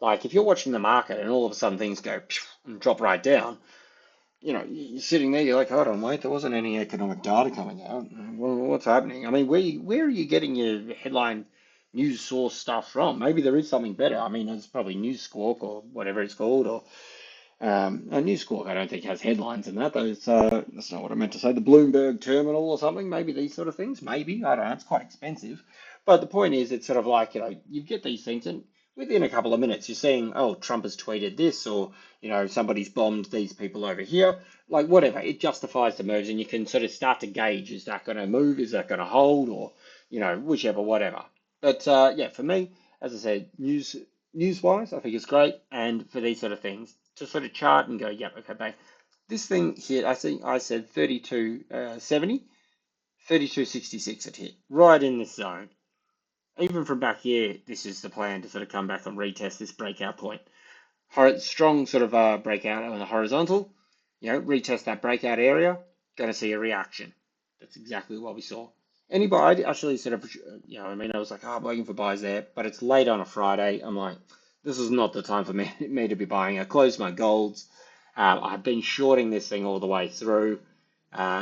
Like if you're watching the market and all of a sudden things go and drop right down, you're sitting there, you're like, hold on, wait, there wasn't any economic data coming out. Well, what's happening? I mean, where are you getting your headline news source stuff from? Maybe there is something better. I mean, it's probably News Squawk or whatever it's called, or a News Squawk. I don't think has headlines in that. That's not what I meant to say. The Bloomberg Terminal or something. Maybe these sort of things. Maybe I don't know. It's quite expensive, but the point is, it's sort of like you get these things and within a couple of minutes, you're seeing, oh, Trump has tweeted this, or somebody's bombed these people over here, like whatever. It justifies the moves, and you can sort of start to gauge: is that going to move? Is that going to hold? Or whichever, whatever. But yeah, for me, as I said, news wise, I think it's great, and for these sort of things, to sort of chart and go, yep, okay, bang. This thing here, I think I said 32.70, 32.66 it hit right in this zone. Even from back here, this is the plan to sort of come back and retest this breakout point. Strong sort of breakout on the horizontal, retest that breakout area, going to see a reaction. That's exactly what we saw. Anybody actually sort of, I was like, oh, I'm waiting for buys there, but it's late on a Friday. I'm like, this is not the time for me to be buying. I closed my golds. I've been shorting this thing all the way through.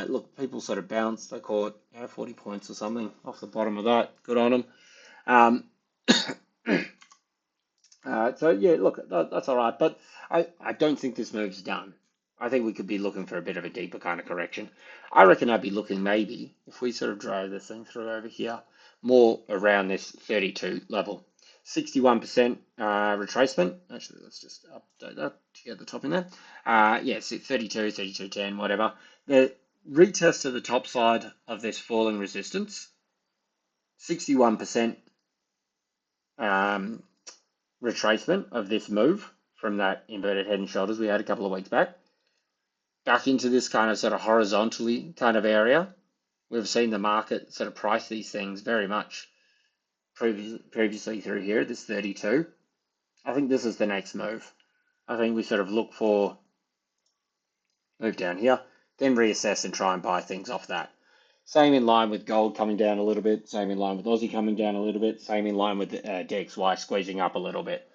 Look, people sort of bounced. They caught 40 points or something off the bottom of that. Good on them. Um, so yeah, look, that's all right, but I don't think this move's done. I think we could be looking for a bit of a deeper kind of correction. I reckon I'd be looking maybe if we sort of drag this thing through over here, more around this 32 level. 61% retracement. Actually, let's just update that to get the top in there. Yeah, so 32, 32, 10, whatever. The retest to the top side of this falling resistance, 61% retracement of this move from that inverted head and shoulders we had a couple of weeks back into this kind of sort of horizontally kind of area. We've seen the market sort of price these things very much previously through here, this 32. I think this is the next move. I think we sort of look for move down here, then reassess and try and buy things off that. Same in line with gold coming down a little bit, same in line with Aussie coming down a little bit, same in line with DXY squeezing up a little bit.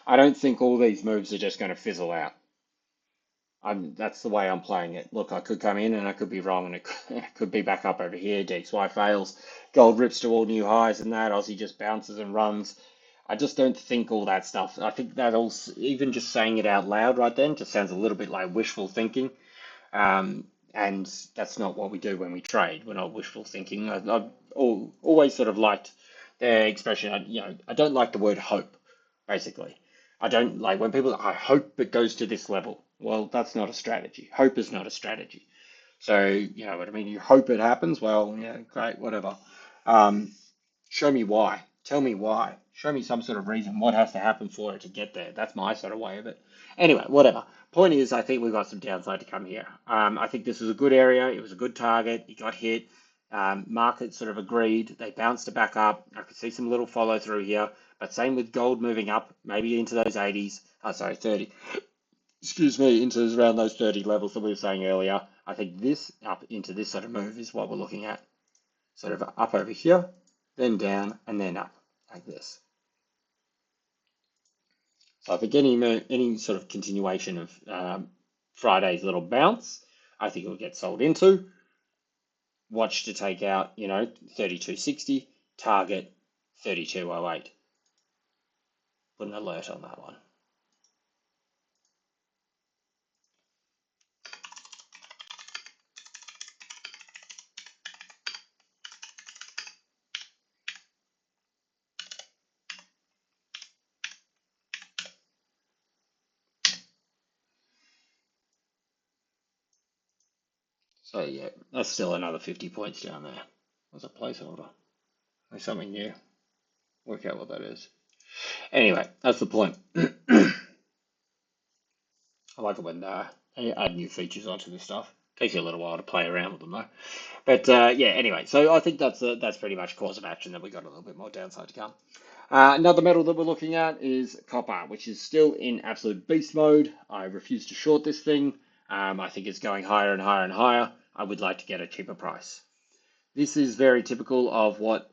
I don't think all these moves are just going to fizzle out. That's the way I'm playing it. Look, I could come in and I could be wrong, and it could be back up over here. DXY fails, gold rips to all new highs, and that Aussie just bounces and runs. I just don't think all that stuff. I think that all, even just saying it out loud right then, just sounds a little bit like wishful thinking. And that's not what we do when we trade. We're not wishful thinking. I've always sort of liked the expression. I don't like the word hope. Basically, I don't like when people. I hope it goes to this level. Well, that's not a strategy. Hope is not a strategy. So you know what I mean. You hope it happens. Well, yeah, great, whatever. Show me why. Tell me why. Show me some sort of reason what has to happen for it to get there. That's my sort of way of it. Anyway, whatever. Point is, I think we've got some downside to come here. I think this was a good area. It was a good target. It got hit. Market sort of agreed. They bounced it back up. I could see some little follow through here. But same with gold moving up, maybe into those 80s. Oh, sorry, 30. Excuse me, into around those 30 levels that we were saying earlier. I think this up into this sort of move is what we're looking at. Sort of up over here, then down, and then up like this. So I think any sort of continuation of Friday's little bounce, I think it will get sold into. Watch to take out, 32.60, target 32.08. Put an alert on that one. So yeah, that's still another 50 points down there. There's a placeholder. There's something new. Work out what that is. Anyway, that's the point. I like it when you add new features onto this stuff. Takes you a little while to play around with them though. But yeah, anyway, so I think that's pretty much course of action that we got a little bit more downside to come. Another metal that we're looking at is copper, which is still in absolute beast mode. I refuse to short this thing. I think it's going higher and higher and higher. I would like to get a cheaper price. This is very typical of what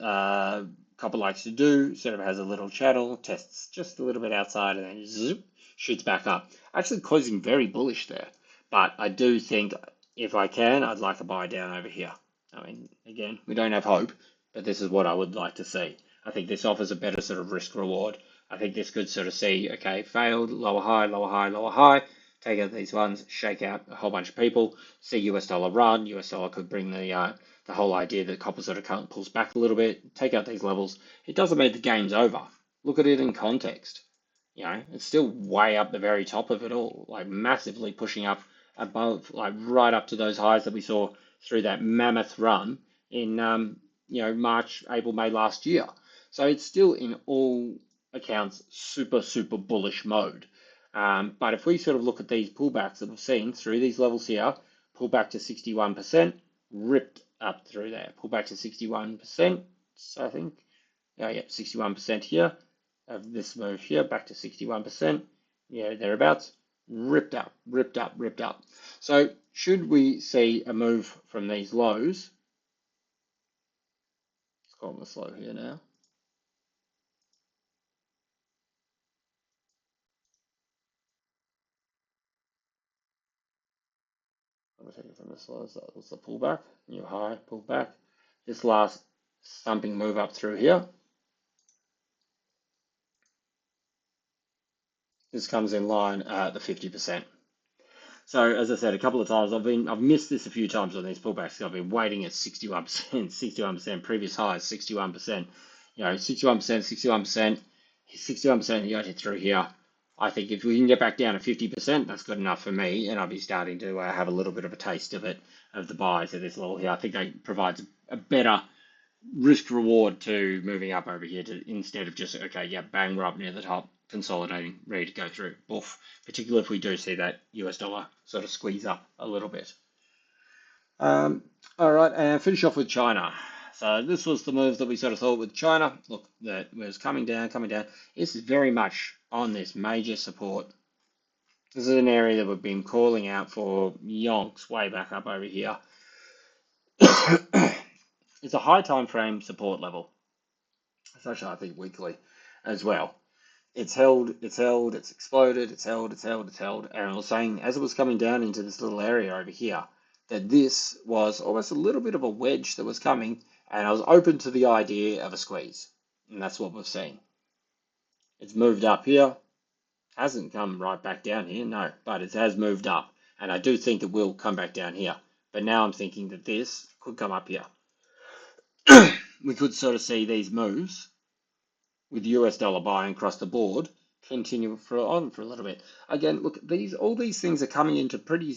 copper likes to do. Sort of has a little channel, tests just a little bit outside, and then zoop, shoots back up. Actually closing very bullish there. But I do think if I can, I'd like a buy down over here. I mean, again, we don't have hope, but this is what I would like to see. I think this offers a better sort of risk reward. I think this could sort of see, okay, failed, lower high, lower high, lower high. Take out these ones, shake out a whole bunch of people, see US dollar run. US dollar could bring the whole idea that copper sort of pulls back a little bit, take out these levels. It doesn't mean the game's over. Look at it in context. It's still way up the very top of it all, like massively pushing up above, like right up to those highs that we saw through that mammoth run in, March, April, May last year. So it's still in all accounts super, super bullish mode. But if we sort of look at these pullbacks that we've seen through these levels here, pull back to 61%, ripped up through there, pull back to 61%, I think. Yeah, 61% here of this move here, back to 61%, thereabouts, ripped up, ripped up, ripped up. So should we see a move from these lows, let's call them a slow here now. I'm going to take it from this lows, that was the pullback, new high, pullback. This last thumping move up through here. This comes in line at the 50%. So as I said a couple of times, I've missed this a few times on these pullbacks. I've been waiting at 61%, 61%, previous highs, 61%, 61%, 61%. 61% of the ATH through here. I think if we can get back down to 50%, that's good enough for me, and I'll be starting to have a little bit of a taste of it, of the buys at this level here. I think that provides a better risk reward to moving up over here to instead of just, okay, yeah, bang, we're up near the top, consolidating, ready to go through. Boof. Particularly if we do see that US dollar sort of squeeze up a little bit. All right, and finish off with China. So this was the move that we sort of thought with China. Look, that was coming down, coming down. This is very much on this major support. This is an area that we've been calling out for yonks way back up over here. It's a high time frame support level. It's actually, I think, weekly as well. It's held, it's exploded, it's held. And I was saying, as it was coming down into this little area over here, that this was almost a little bit of a wedge that was coming, and I was open to the idea of a squeeze. And that's what we've seen. It's moved up here, hasn't come right back down here, no, but it has moved up. And I do think it will come back down here. But now I'm thinking that this could come up here. We could sort of see these moves with US dollar buying across the board continue on for a little bit. Again, look, all these things are coming into pretty,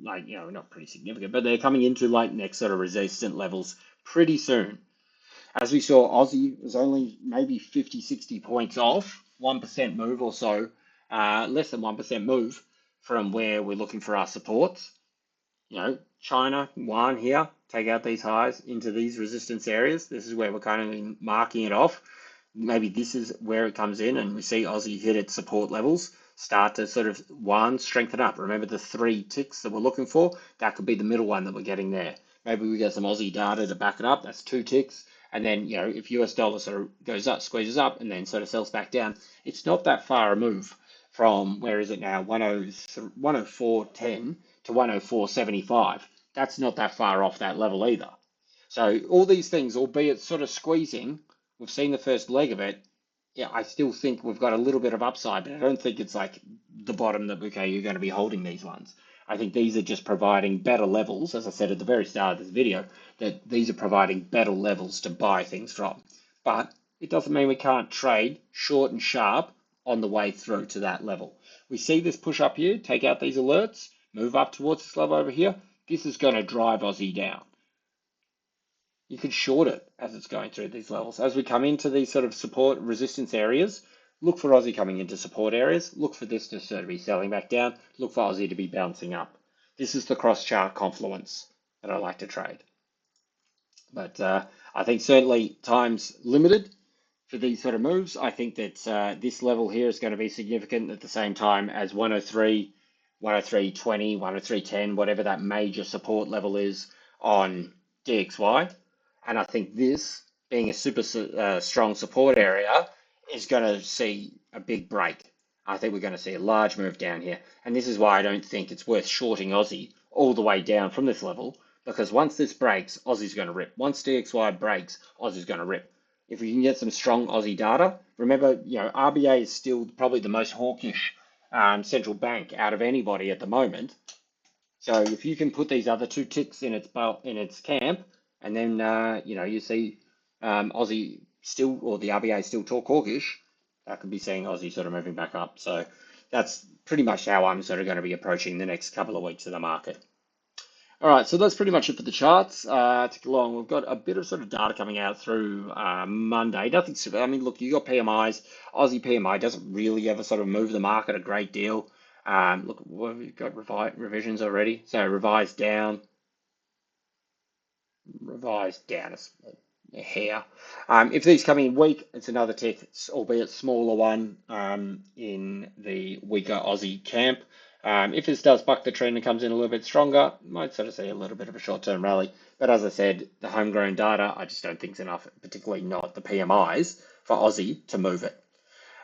like, not pretty significant, but they're coming into like next sort of resistant levels pretty soon. As we saw, Aussie was only maybe 50, 60 points off, 1% move or so, less than 1% move from where we're looking for our supports. China, yuan here, take out these highs into these resistance areas. This is where we're kind of marking it off. Maybe this is where it comes in and we see Aussie hit its support levels, start to sort of one, strengthen up. Remember the 3 ticks that we're looking for? That could be the middle one that we're getting there. Maybe we get some Aussie data to back it up. That's 2 ticks. And then, if US dollar sort of goes up, squeezes up, and then sort of sells back down, it's not that far a move from, where is it now, 104.10 to 104.75. That's not that far off that level either. So all these things, albeit sort of squeezing, we've seen the first leg of it. Yeah, I still think we've got a little bit of upside, but I don't think it's like the bottom that, okay, you're going to be holding these ones. I think these are just providing better levels, as I said at the very start of this video, that these are providing better levels to buy things from. But it doesn't mean we can't trade short and sharp on the way through to that level. We see this push up here, take out these alerts, move up towards this level over here. This is going to drive Aussie down. You could short it as it's going through these levels. As we come into these sort of support resistance areas, look for Aussie coming into support areas. Look for this to sort of be selling back down. Look for Aussie to be bouncing up. This is the cross chart confluence that I like to trade. But I think certainly time's limited for these sort of moves. I think that this level here is going to be significant at the same time as 103, 103.20, 103.10, whatever that major support level is on DXY. And I think this, being a super strong support area, is going to see a big break. I think we're going to see a large move down here. And this is why I don't think it's worth shorting Aussie all the way down from this level, because once this breaks, Aussie's going to rip. Once DXY breaks, Aussie's going to rip. If we can get some strong Aussie data, remember, RBA is still probably the most hawkish central bank out of anybody at the moment. So if you can put these other 2 ticks in its camp, and then you see Aussie still, or the RBA still talk hawkish, that could be seeing Aussie sort of moving back up. So that's pretty much how I'm sort of going to be approaching the next couple of weeks of the market. All right, so that's pretty much it for the charts. Tick along. We've got a bit of sort of data coming out through Monday. Nothing super. I mean, look, you got PMIs. Aussie PMI doesn't really ever sort of move the market a great deal. Look, we've got revisions already. So revised down a hair. If these come in weak, it's another tick, albeit smaller one in the weaker Aussie camp. If this does buck the trend and comes in a little bit stronger, might sort of see a little bit of a short-term rally. But as I said, the homegrown data, I just don't think is enough, particularly not the PMIs, for Aussie to move it.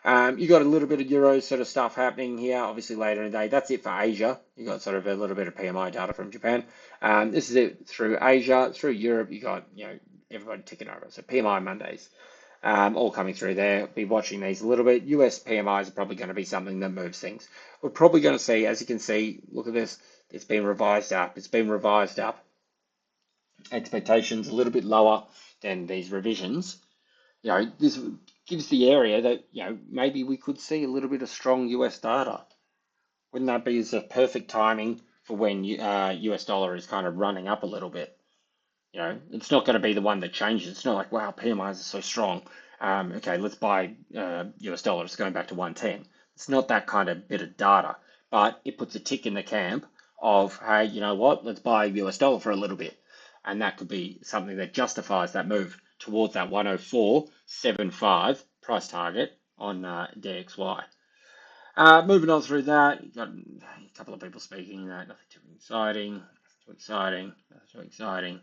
You got a little bit of Euro sort of stuff happening here, obviously later in the day. That's it for Asia. You got sort of a little bit of PMI data from Japan. This is it through Asia. Through Europe, you got, everybody ticking over. So PMI Mondays, all coming through there. Be watching these a little bit. US PMIs are probably going to be something that moves things. We're probably going to see, as you can see, look at this. It's been revised up. It's been revised up. Expectations a little bit lower than these revisions. This gives the area that, maybe we could see a little bit of strong US data. Wouldn't that be the perfect timing for when US dollar is kind of running up a little bit? It's not going to be the one that changes. It's not like, wow, PMIs are so strong. Okay, let's buy US dollars going back to 110. It's not that kind of bit of data, but it puts a tick in the camp of, hey, you know what? Let's buy US dollar for a little bit. And that could be something that justifies that move towards that 104.75 price target on DXY. Moving on through that, you've got a couple of people speaking that nothing too exciting, nothing too exciting, nothing too exciting.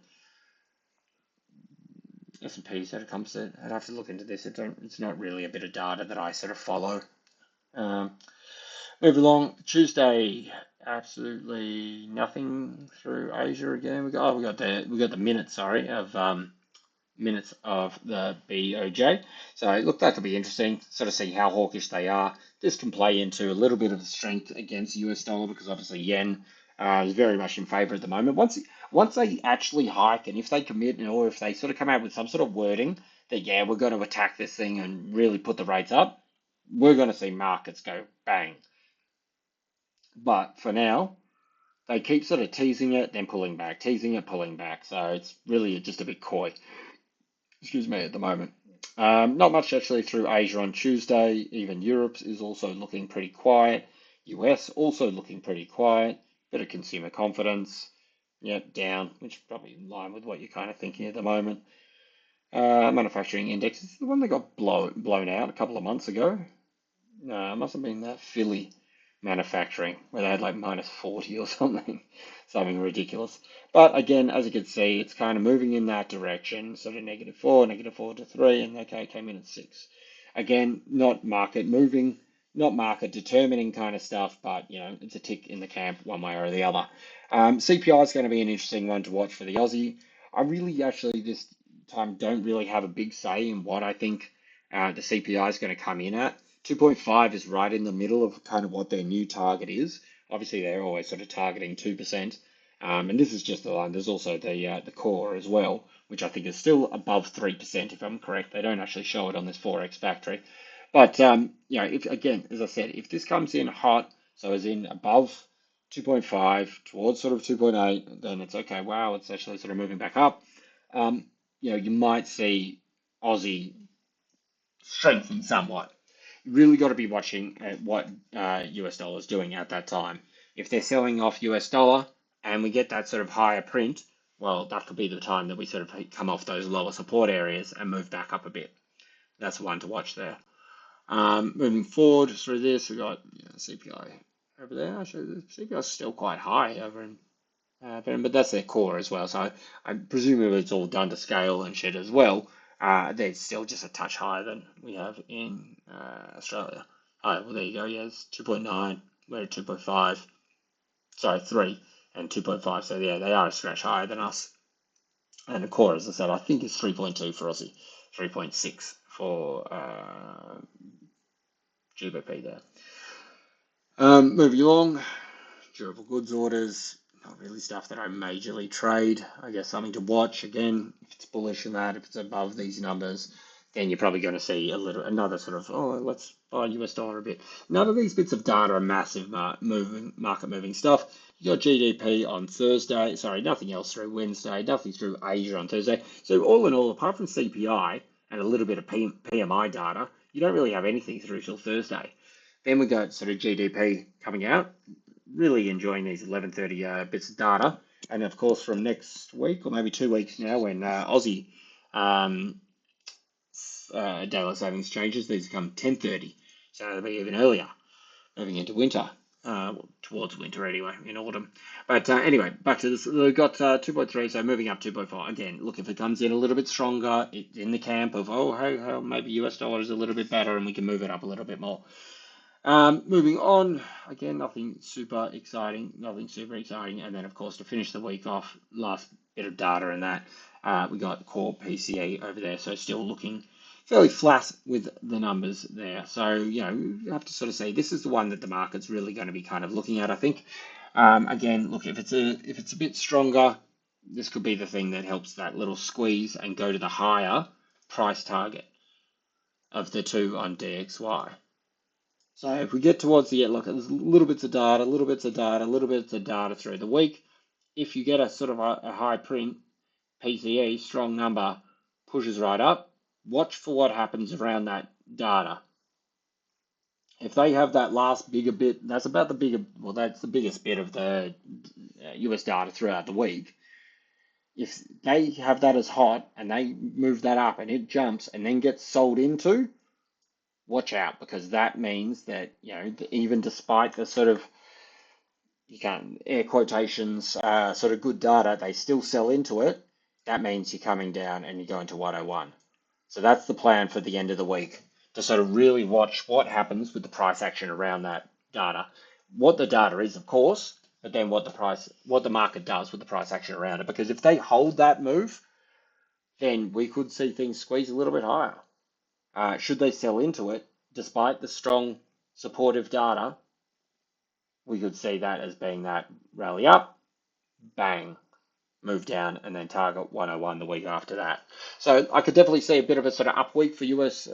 S&P sort of comes to, I'd have to look into this. It's not really a bit of data that I sort of follow. Um, Move along. Tuesday, absolutely nothing through Asia again. We got the minutes, sorry, of minutes of the BOJ. So look, that could be interesting. Sort of see how hawkish they are. This can play into a little bit of the strength against the US dollar because obviously yen is very much in favor at the moment. Once they actually hike and if they commit or if they sort of come out with some sort of wording that yeah we're going to attack this thing and really put the rates up, we're going to see markets go bang. But for now, they keep sort of teasing it, then pulling back, teasing it, pulling back. So it's really just a bit coy. Excuse me, at the moment. Not much actually through Asia on Tuesday. Even Europe is also looking pretty quiet. US also looking pretty quiet. Bit of consumer confidence. Yeah, down, which is probably in line with what you're kind of thinking at the moment. Manufacturing index is the one that got blown out a couple of months ago. No, it must have been that Philly manufacturing where they had like -40 or something, something ridiculous. But again, as you can see, it's kind of moving in that direction, sort of -4 to 3, and okay, it came in at 6. Again, not market moving, not market determining kind of stuff, but it's a tick in the camp one way or the other. CPI is going to be an interesting one to watch for the Aussie. I really actually this time don't really have a big say in what I think the CPI is going to come in at. 2.5 is right in the middle of kind of what their new target is. Obviously, they're always sort of targeting 2%. And this is just the line. There's also the core as well, which I think is still above 3%, if I'm correct. They don't actually show it on this Forex factory. But, if again, as I said, if this comes in hot, so as in above 2.5 towards sort of 2.8, then it's okay. Wow, it's actually sort of moving back up. You might see Aussie strengthen somewhat. You really got to be watching at what US dollar is doing at that time. If they're selling off US dollar and we get that sort of higher print, well, that could be the time that we sort of come off those lower support areas and move back up a bit. That's one to watch there. Moving forward through this, we got CPI over there. Actually, the CPI is still quite high over in but that's their core as well. So I presume it's all done to scale and shit as well. They're still just a touch higher than we have in Australia. Oh, well, there you go. Yeah, it's 2.9. We're at 2.5. Sorry, 3 and 2.5. So yeah, they are a scratch higher than us. And the core, as I said, I think is 3.2 for Aussie, 3.6 for GBP there. Moving along, durable goods orders, not really stuff that I majorly trade. I guess something to watch. Again, if it's bullish in that, if it's above these numbers, then you're probably going to see another sort of, let's buy US dollar a bit. None of these bits of data are massive market moving stuff. You got GDP on Thursday. Sorry, nothing else through Wednesday. Nothing through Asia on Thursday. So all in all, apart from CPI and a little bit of PMI data, you don't really have anything through till Thursday. Then we got sort of GDP coming out. Really enjoying these 11:30 bits of data. And of course, from next week or maybe 2 weeks now, when Aussie daylight savings changes, these come 10:30, so it'll be even earlier, moving into winter, towards winter anyway, in autumn. But anyway, back to this. We've got 2.3, so moving up 2.4. Again, look, if it comes in a little bit stronger, it's in the camp of, hey, maybe US dollar is a little bit better and we can move it up a little bit more. Moving on, again, nothing super exciting, and then of course to finish the week off, last bit of data in that, we got core PCE over there, so still looking fairly flat with the numbers there. So you have to sort of say this is the one that the market's really going to be kind of looking at, I think. Again, look, if it's a bit stronger, this could be the thing that helps that little squeeze and go to the higher price target. of the two on DXY. So if we get towards the end, look, there's little bits of data, little bits of data, little bits of data through the week. If you get a sort of a high print, PCE, strong number, pushes right up, watch for what happens around that data. If they have that last bigger bit, that's about the bigger, well, that's the biggest bit of the US data throughout the week. If they have that as hot and they move that up and it jumps and then gets sold into, watch out, because that means that, even despite the sort of, you can't, air quotations, sort of good data, they still sell into it. That means you're coming down and you're going to 101. So that's the plan for the end of the week, to sort of really watch what happens with the price action around that data. What the data is, of course, but then what the market does with the price action around it. Because if they hold that move, then we could see things squeeze a little bit higher. Should they sell into it, despite the strong supportive data, we could see that as being that rally up, bang, move down, and then target 101 the week after that. So I could definitely see a bit of a sort of up week for US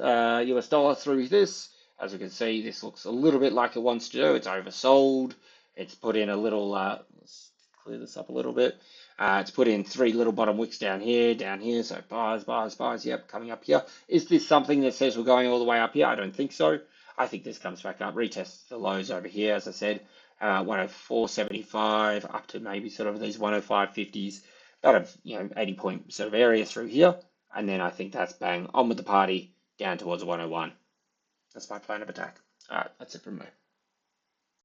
dollar through this. As you can see, this looks a little bit like it wants to do. It's oversold. It's put in a little, let's clear this up a little bit. It's put in 3 little bottom wicks down here, so buys, yep, coming up here. Is this something that says we're going all the way up here? I don't think so. I think this comes back up, retests the lows over here, as I said, 104.75 up to maybe sort of these 105.50s, about a 80 point sort of area through here. And then I think that's bang on with the party down towards 101. That's my plan of attack. All right, that's it from me.